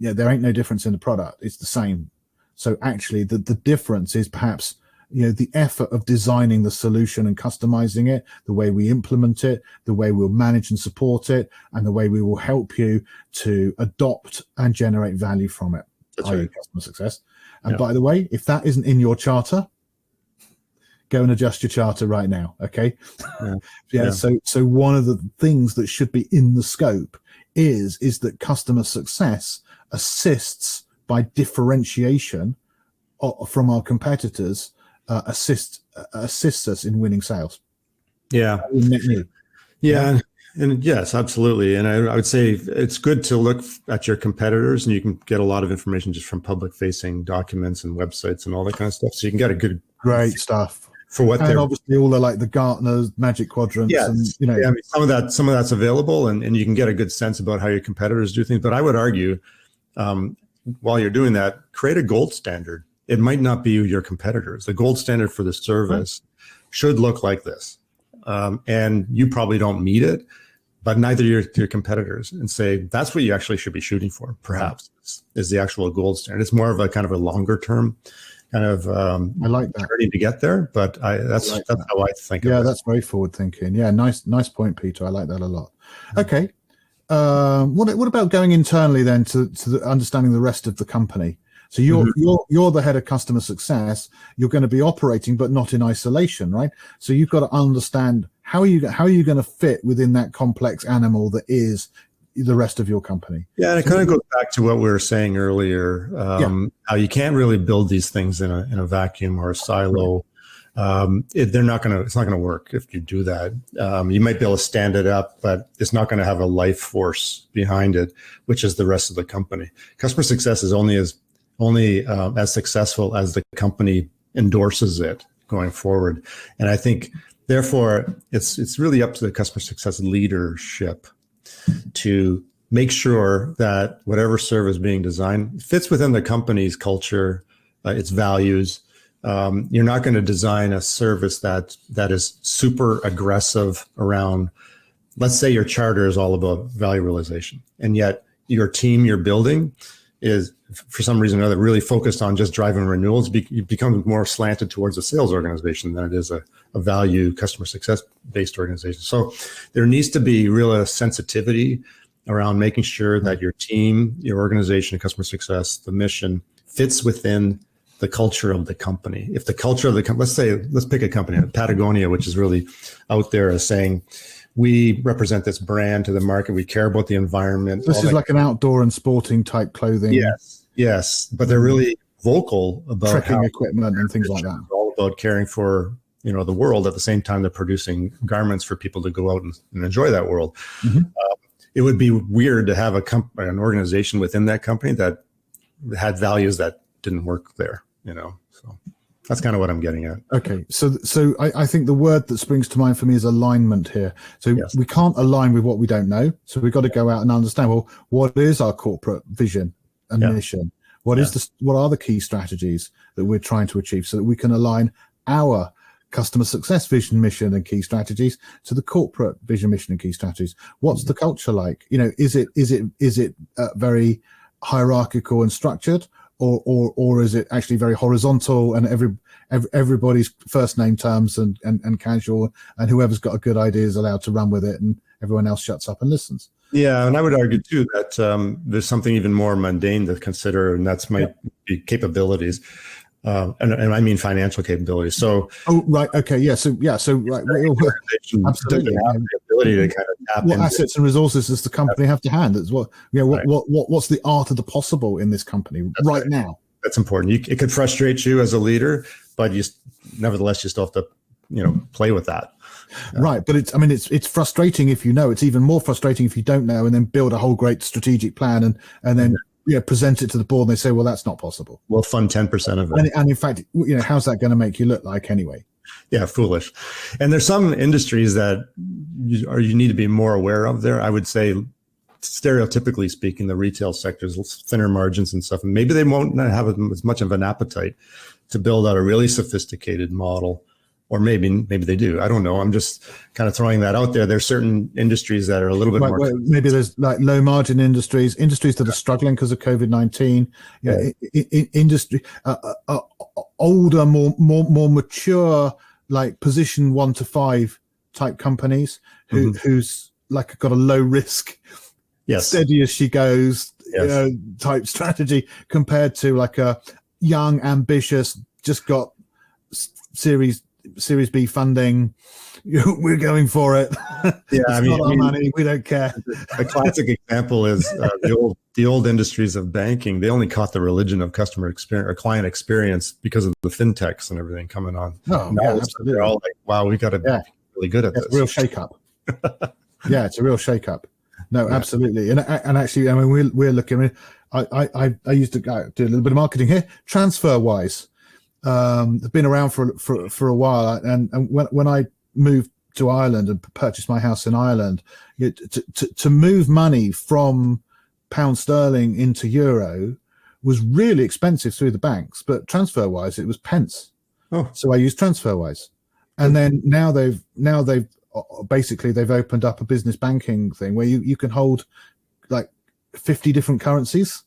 S1: there ain't no difference in the product. It's the same. So actually, the difference is perhaps the effort of designing the solution and customizing it, the way we implement it, the way we'll manage and support it, and the way we will help you to adopt and generate value from it. That's right. Customer success. And by the way, if that isn't in your charter, go and adjust your charter right now. Okay. So one of the things that should be in the scope is that customer success assists by differentiation from our competitors, assists us in winning sales.
S2: And yes, absolutely. And I would say it's good to look at your competitors, and you can get a lot of information just from public facing documents and websites and all that kind of stuff. So you can get a great
S1: stuff
S2: for what
S1: they're obviously all the Gartner's Magic Quadrants. And
S2: some of that's available, and you can get a good sense about how your competitors do things. But I would argue, while you're doing that, create a gold standard. It might not be your competitors. The gold standard for the service should look like this. And you probably don't meet it, but neither your competitors, and say that's what you actually should be shooting for, perhaps, is the actual gold standard. It's more of a kind of a longer term kind of
S1: I like that
S2: journey to get there, but that's how I think of it.
S1: Yeah, that's very forward thinking. Yeah, nice point, Peter. I like that a lot. Okay. What about going internally then to understanding the rest of the company? So you're the head of customer success. You're going to be operating, but not in isolation, right? So you've got to understand how are you going to fit within that complex animal that is the rest of your company. Yeah,
S2: and it kind of goes back to what we were saying earlier. How you can't really build these things in a vacuum or a silo. It's not going to work if you do that. You might be able to stand it up, but it's not going to have a life force behind it, which is the rest of the company. Customer success is only as successful as the company endorses it going forward. And I think, therefore, it's really up to the customer success leadership to make sure that whatever service being designed fits within the company's culture, its values. You're not going to design a service that is super aggressive around, let's say your charter is all about value realization, and yet your team you're building is, for some reason or other, really focused on just driving renewals. You become more slanted towards a sales organization than it is a value customer success based organization. So there needs to be real sensitivity around making sure that your team, your organization, customer success, the mission fits within the culture of the company. If the culture of the company, let's pick a company, Patagonia, which is really out there as saying, we represent this brand to the market. We care about the environment.
S1: This is like an outdoor and sporting type clothing.
S2: Yes. But they're really vocal about
S1: trekking
S2: how
S1: equipment and things like that.
S2: It's all about caring for, the world. At the same time, they're producing garments for people to go out and enjoy that world.
S1: Mm-hmm.
S2: It would be weird to have an organization within that company that had values that didn't work there, so that's kind of what I'm getting at.
S1: Okay. So I think the word that springs to mind for me is alignment here. So
S2: Yes.
S1: We can't align with what we don't know. So we've got to go out and understand, well, what is our corporate vision and mission? What are the key strategies that we're trying to achieve, so that we can align our customer success vision, mission, and key strategies to the corporate vision, mission, and key strategies? What's the culture like? Is it very hierarchical and structured, or is it actually very horizontal and everybody's first name terms and casual, and whoever's got a good idea is allowed to run with it, and everyone else shuts up and listens?
S2: Yeah, and I would argue too that there's something even more mundane to consider, and that's might be capabilities. And I mean financial capabilities. So,
S1: right, okay, so right, absolutely.
S2: The ability to kind of tap
S1: what
S2: into
S1: assets and resources does the company have to hand? That's what's the art of the possible in this company right now?
S2: That's important. It could frustrate you as a leader, but nevertheless you still have to play with that.
S1: Right, but it's frustrating if you know. It's even more frustrating if you don't know, and then build a whole great strategic plan and then present it to the board, and they say, well, that's not possible.
S2: We'll fund 10% of it.
S1: And in fact, how's that going to make you look like anyway?
S2: Yeah, foolish. And there's some industries that you need to be more aware of there. I would say, stereotypically speaking, the retail sector's thinner margins and stuff, and maybe they won't have as much of an appetite to build out a really sophisticated model. Or maybe they do. I don't know. I'm just kind of throwing that out there. There's certain industries that are a little bit more.
S1: Maybe there's like low margin industries that are struggling because of COVID-19. Industry, older, more mature, like position 1 to 5 type companies who's like got a low risk, steady as she goes, type strategy, compared to like a young, ambitious, just got Series B funding. We're going for it. Yeah, not our money. We don't care.
S2: A classic example is the old industries of banking. They only caught the religion of customer experience or client experience because of the fintechs and everything coming on.
S1: Oh, now absolutely.
S2: They're all like, wow, we got to be really good at this.
S1: It's a real shake-up. It's a real shake-up. No, absolutely. And actually, we're looking. I used to do a little bit of marketing here. TransferWise. Have been around for a while, and when I moved to Ireland and purchased my house in Ireland, to move money from pound sterling into euro was really expensive through the banks, but TransferWise it was pence. So I used TransferWise, and then now they've basically opened up a business banking thing where you can hold like 50 different currencies.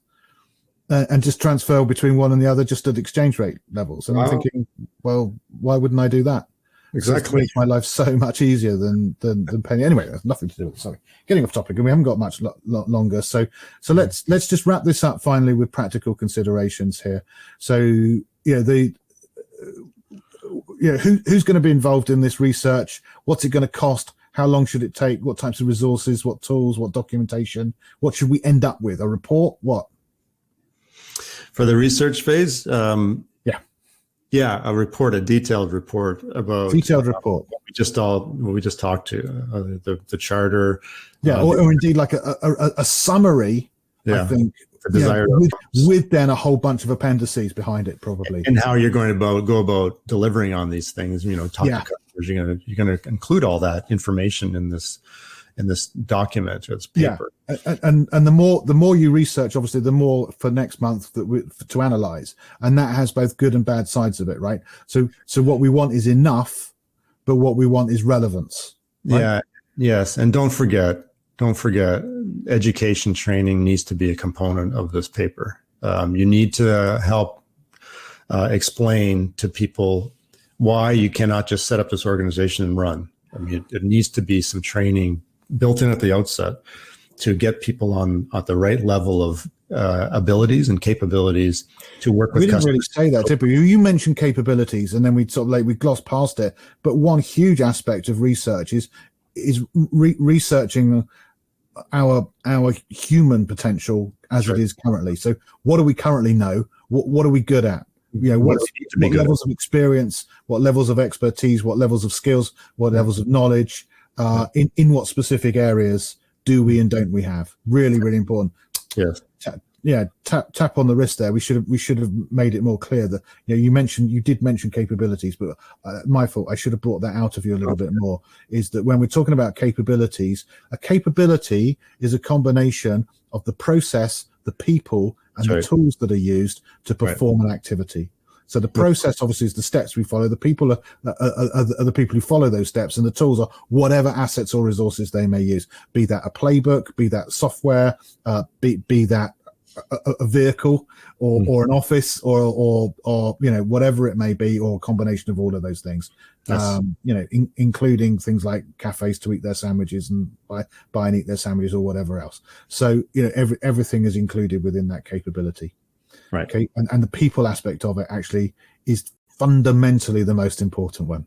S1: And just transfer between one and the other just at exchange rate levels. And I'm thinking, well, why wouldn't I do that?
S2: Exactly.
S1: It makes my life so much easier than paying. Anyway, that's nothing to do with it. Sorry. Getting off topic, and we haven't got much longer. So let's just wrap this up finally with practical considerations here. So, who's going to be involved in this research? What's it going to cost? How long should it take? What types of resources? What tools? What documentation? What should we end up with? A report? What?
S2: For the research phase, a report, a detailed report about what we just talked to, the charter,
S1: or indeed like a summary. I think with then a whole bunch of appendices behind it, probably,
S2: and how you're going to go about delivering on these things. Talk to customers. You're going to include all that information in this document or this paper.
S1: And the more you research, obviously, the more for next month to analyze, and that has both good and bad sides of it, right? So what we want is enough, but what we want is relevance. Right?
S2: Yeah. Yes. And don't forget, education training needs to be a component of this paper. You need to help explain to people why you cannot just set up this organization and run. I mean, it needs to be some training built in at the outset to get people at the right level of abilities and capabilities to work with customers.
S1: We didn't really say that, did we? You mentioned capabilities, and then we glossed past it. But one huge aspect of research is researching our human potential as it is currently. So what do we currently know? What are we good at? What levels of experience, what levels of expertise, what levels of skills, what levels of knowledge, in what specific areas do we and don't we have? Really, really important.
S2: Yes.
S1: Tap on the wrist there. We should have made it more clear that you did mention capabilities, but my fault. I should have brought that out of you a little bit more. Is that when we're talking about capabilities, a capability is a combination of the process, the people, and the tools that are used to perform an activity. So the process obviously is the steps we follow. The people are the people who follow those steps, and the tools are whatever assets or resources they may use. Be that a playbook, be that software, be that a vehicle or an office or whatever it may be, or a combination of all of those things. Yes. Including things like cafes to eat their sandwiches and buy and eat their sandwiches or whatever else. So everything is included within that capability.
S2: Right.
S1: Okay. And the people aspect of it actually is fundamentally the most important one.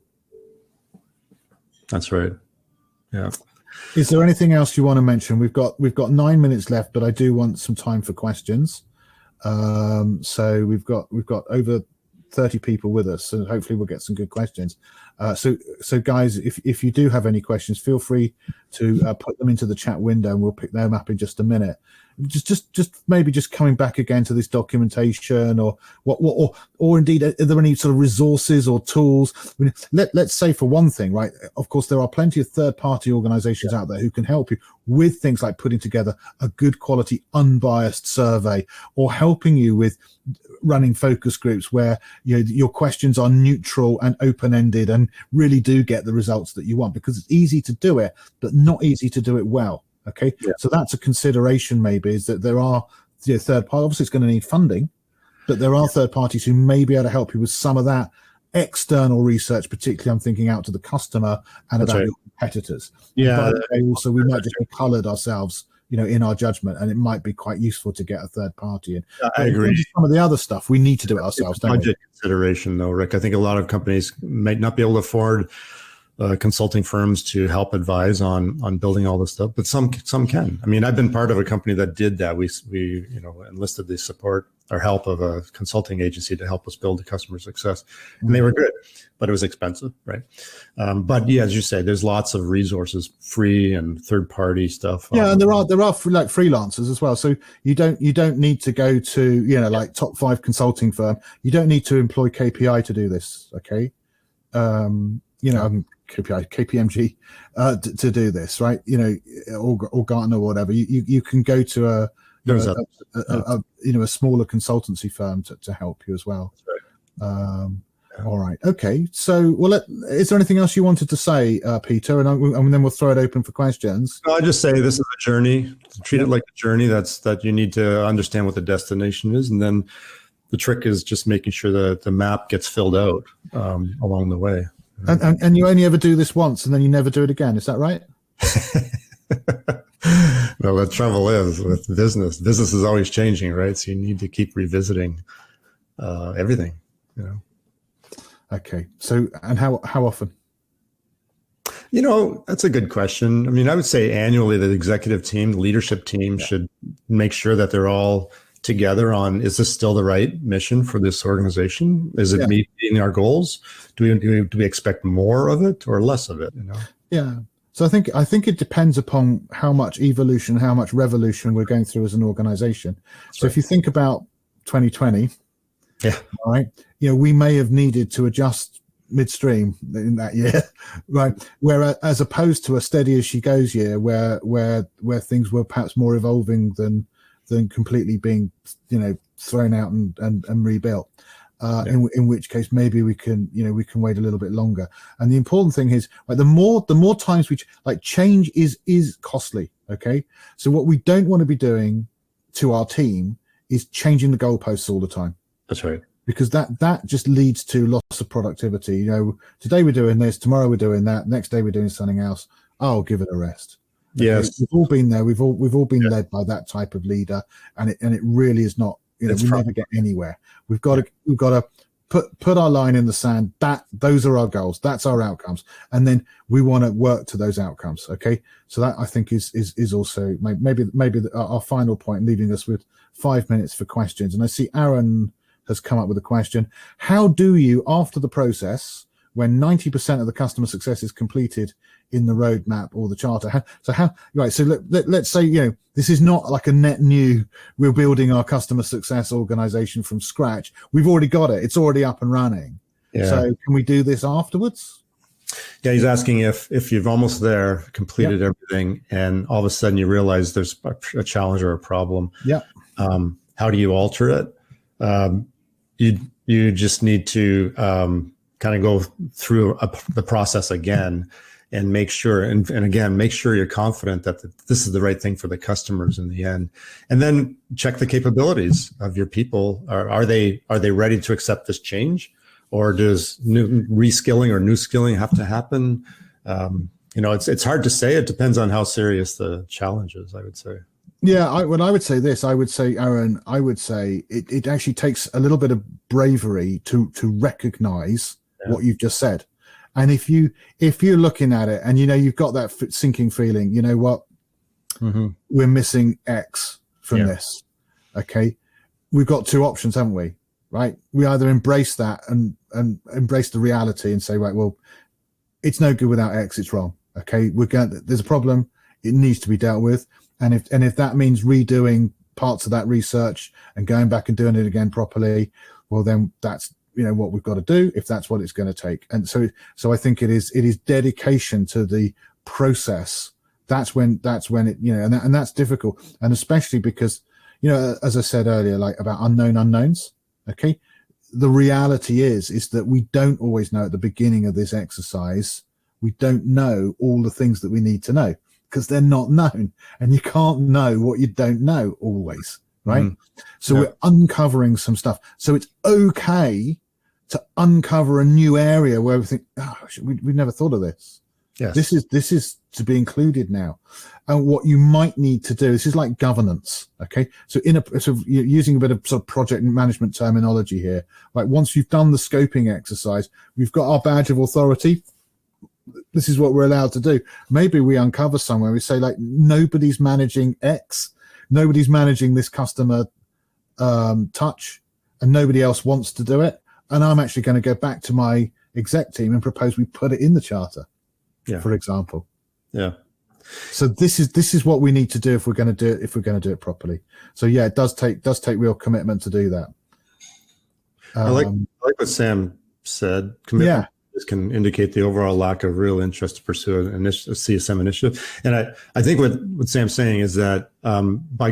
S2: That's right. Yeah.
S1: Is there anything else you want to mention? We've got 9 minutes left, but I do want some time for questions. So we've got over 30 people with us, so hopefully we'll get some good questions. So guys, if you do have any questions, feel free to put them into the chat window, and we'll pick them up in just a minute. Just maybe just coming back again to this documentation, or or indeed, are there any sort of resources or tools? I mean, let's say, for one thing, right? Of course, there are plenty of third-party organizations out there who can help you with things like putting together a good quality, unbiased survey, or helping you with running focus groups where your questions are neutral and open-ended and really do get the results that you want, because it's easy to do it, but not easy to do it well. Okay. Yeah. So that's a consideration, maybe, is that there are third parties. Obviously it's going to need funding, but there are third parties who may be able to help you with some of that external research, particularly I'm thinking out to the customer and about your competitors.
S2: Yeah.
S1: But also we might just be colored ourselves, in our judgment, and it might be quite useful to get a third party in.
S2: I agree.
S1: Some of the other stuff we need to do it ourselves.
S2: Budget consideration, though, Rick. I think a lot of companies might not be able to afford consulting firms to help advise on building all this stuff, but some can. I mean, I've been part of a company that did that. We enlisted the support or help of a consulting agency to help us build the customer success, and they were good, but it was expensive, right? But yeah, as you say, there's lots of resources, free and third party stuff.
S1: Yeah, and there are like freelancers as well. So you don't need to go to like top 5 consulting firm. You don't need to employ KPI to do this. Okay. KPMG to do this, right? Or Gartner or whatever. You can go to a smaller consultancy firm to help you as well.
S2: Right.
S1: All right. Okay. So, is there anything else you wanted to say, Peter? And then we'll throw it open for questions.
S2: I'll just say this is a journey. Treat it like a journey. That you need to understand what the destination is, and then the trick is just making sure that the map gets filled out along the way.
S1: And you only ever do this once, and then you never do it again. Is that right?
S2: Well, the trouble is with business is always changing, right? So you need to keep revisiting everything.
S1: Okay. So, and how often?
S2: That's a good question. I mean, I would say annually, the executive team, the leadership team should make sure that they're all together on, is this still the right mission for this organization? Is it meeting our goals? Do we expect more of it or less of it?
S1: Yeah. So I think it depends upon how much evolution, how much revolution we're going through as an organization. So if you think about 2020, right, we may have needed to adjust midstream in that year, right? Where as opposed to a steady as she goes year, where things were perhaps more evolving than completely being thrown out and rebuilt. In which case maybe we can wait a little bit longer. And the important thing is, like, the more times change is costly. Okay, so what we don't want to be doing to our team is changing the goalposts all the time.
S2: That's right.
S1: Because that just leads to loss of productivity. Today we're doing this, tomorrow we're doing that, next day we're doing something else. I'll give it a rest. Okay?
S2: Yes,
S1: we've all been there. We've all been led by that type of leader, and it really is not. We never get anywhere. We've got to put our line in the sand. Those are our goals. That's our outcomes, and then we want to work to those outcomes. Okay, so that I think is also maybe our final point, leaving us with 5 minutes for questions. And I see Aaron has come up with a question. How do you, after the process, when 90% of the customer success is completed in the roadmap or the charter, so let's say, this is not like a net new, we're building our customer success organization from scratch. We've already got it. It's already up and running. Yeah. So can we do this afterwards?
S2: Yeah, he's asking if you've almost there, completed everything, and all of a sudden you realize there's a challenge or a problem.
S1: Yeah.
S2: How do you alter it? You just need to kind of go through the process again and make sure, and again, make sure you're confident that this is the right thing for the customers in the end. And then check the capabilities of your people. Are they ready to accept this change? Or does new reskilling or new skilling have to happen? It's hard to say. It depends on how serious the challenge is, I would say.
S1: Yeah, I would say this. I would say, Aaron, it actually takes a little bit of bravery to recognize what you've just said. And if you're looking at it and you've got that sinking feeling, you know what, we're missing X from this. Okay, we've got two options, haven't we? Right, we either embrace that and embrace the reality and say, right, well, it's no good without X. It's wrong. Okay, there's a problem. It needs to be dealt with. And if that means redoing parts of that research and going back and doing it again properly, well, then that's what we've got to do. If that's what it's going to take. And so I think it is dedication to the process. That's when it and that's difficult, and especially because as I said earlier, like about unknown unknowns. Okay, the reality is that we don't always know at the beginning of this exercise. We don't know all the things that we need to know because they're not known, and you can't know what you don't know always, right? So we're uncovering some stuff. So it's okay to uncover a new area where we think, we never thought of this. Yes. This is to be included now. And what you might need to do, this is like governance, okay? So using a bit of sort of project management terminology here, like once you've done the scoping exercise, we've got our badge of authority. This is what we're allowed to do. Maybe we uncover somewhere, we say like, nobody's managing X, nobody's managing this customer touch, and nobody else wants to do it. And I'm actually going to go back to my exec team and propose we put it in the charter, for example. Yeah. So this is what we need to do if we're going to do it properly. So yeah, it does take real commitment to do that.
S2: I like what Sam said. Commitment can indicate the overall lack of real interest to pursue a CSM initiative. And I think what Sam's saying is that by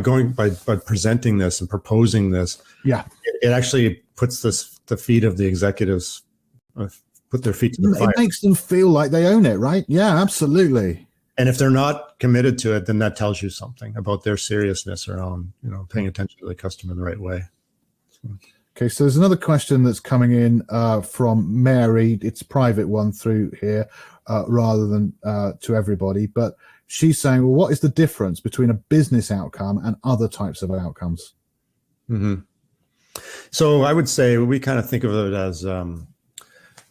S2: presenting this and proposing this, it actually puts the feet of the executives put their feet to the fire.
S1: It makes them feel like they own it, right? Yeah, absolutely.
S2: And if they're not committed to it, then that tells you something about their seriousness around, paying attention to the customer in the right way.
S1: Okay, so there's another question that's coming in from Mary. It's a private one through here rather than to everybody. But she's saying, well, what is the difference between a business outcome and other types of outcomes?
S2: Mm-hmm. So I would say we kind of think of it as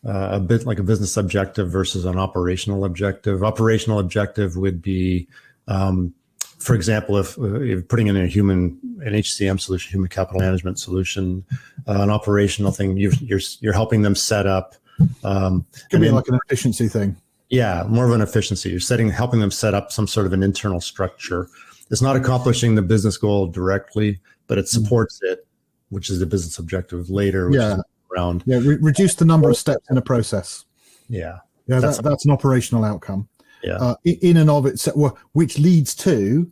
S2: a bit like a business objective versus an operational objective. Operational objective would be, for example, if you're putting in an HCM solution, human capital management solution, an operational thing, you're helping them set up.
S1: Could be like an efficiency thing.
S2: Yeah, more of an efficiency. You're helping them set up some sort of an internal structure. It's not accomplishing the business goal directly, but it supports it, which is the business objective later. Which is around
S1: reduce the number of steps in a process. That's an operational outcome. In and of itself, which leads to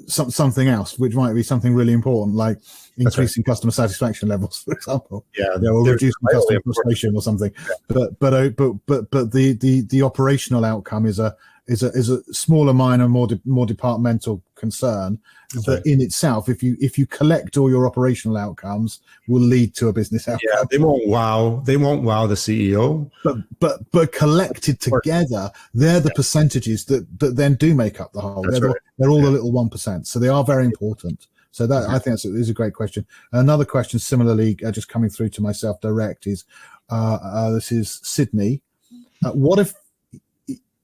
S1: something else, which might be something really important, like increasing customer satisfaction levels, for example. Or reducing customer frustration or something. But the operational outcome is a smaller, minor, more departmental concern that in itself, if you collect all your operational outcomes, will lead to a business outcome.
S2: Yeah, they won't wow the CEO,
S1: but collected together, they're the percentages that then do make up the whole. They're all the little 1%, so they are very important. So that I think is a great question. Another question, similarly, just coming through to myself direct, is this is Sydney. What if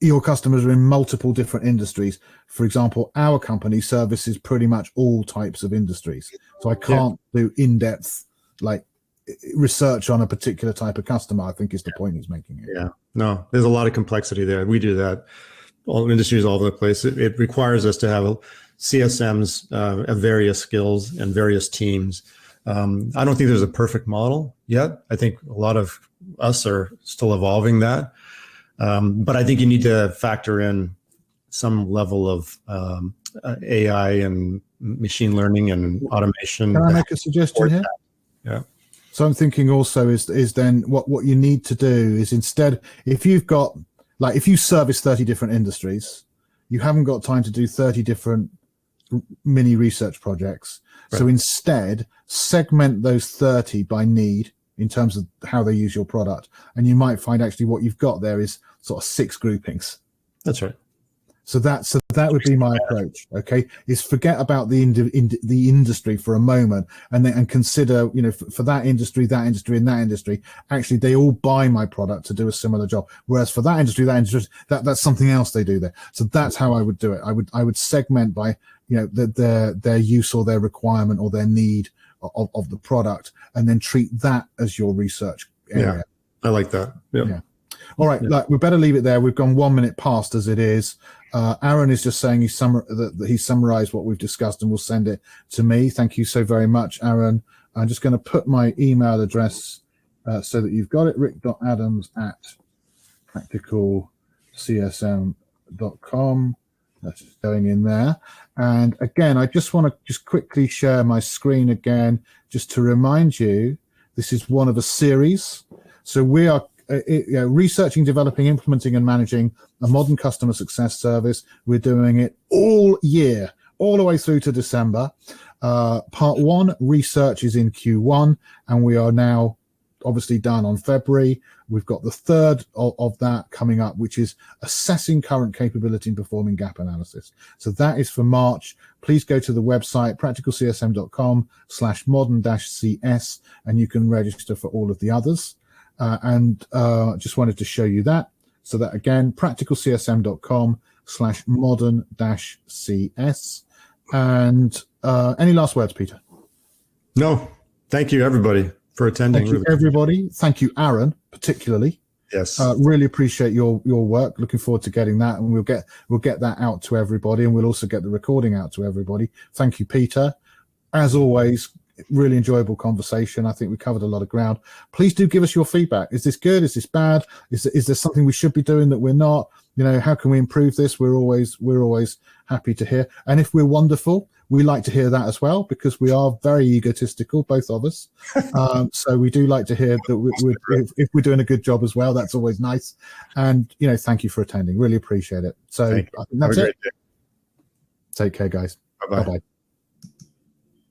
S1: your customers are in multiple different industries? For example, our company services pretty much all types of industries. So I can't do in-depth like research on a particular type of customer, I think is the point he's making here.
S2: Yeah, no, there's a lot of complexity there. We do that. All industries all over the place. It requires us to have CSMs of various skills and various teams. I don't think there's a perfect model yet. I think a lot of us are still evolving that. But I think you need to factor in some level of AI and machine learning and automation.
S1: Can I make a suggestion here?
S2: Yeah.
S1: So I'm thinking also is then what you need to do is, instead, if you've got, like, if you service 30 different industries, you haven't got time to do 30 different mini research projects. Right. So instead, segment those 30 by need in terms of how they use your product. And you might find actually what you've got there is sort of 6 groupings.
S2: That's right.
S1: So that would be my approach. Okay, is forget about the industry for a moment, and consider, you know, for that industry, and that industry, actually they all buy my product to do a similar job. Whereas for that industry, that's something else they do there. So that's how I would do it. I would segment by, you know, their use or their requirement or their need of the product, and then treat that as your research area.
S2: Yeah, I like that. Yep.
S1: Yeah. All right, like, we better leave it there. We've gone 1 minute past as it is. Aaron is just saying that he summarized what we've discussed and will send it to me. Thank you so very much, Aaron. I'm just going to put my email address so that you've got it, rick.adams@practicalcsm.com. That's just going in there. And again, I just want to quickly share my screen again, just to remind you, this is one of a series. So we are researching, developing, implementing, and managing a modern customer success service. We're doing it all year, all the way through to December. Part 1, research, is in Q1, and we are now obviously done on February. We've got the third of that coming up, which is assessing current capability and performing gap analysis. So that is for March. Please go to the website, practicalcsm.com/modern-cs, and you can register for all of the others. And just wanted to show you that. So that, again, practicalcsm.com/modern-cs. And any last words, Peter?
S2: No, thank you, everybody, for attending.
S1: Thank you, everybody. Thank you, Aaron, particularly.
S2: Yes.
S1: Really appreciate your work. Looking forward to getting that, and we'll get that out to everybody, and we'll also get the recording out to everybody. Thank you, Peter. As always, really enjoyable conversation. I think we covered a lot of ground. Please do give us your feedback. Is this good? Is this bad? Is there something we should be doing that we're not? You know, how can we improve this? We're always happy to hear. And if we're wonderful, we like to hear that as well, because we are very egotistical, both of us. So we do like to hear that if we're doing a good job as well. That's always nice. And, you know, thank you for attending. Really appreciate it. So I think that's it. Take care, guys.
S2: Bye-bye.
S1: Bye-bye.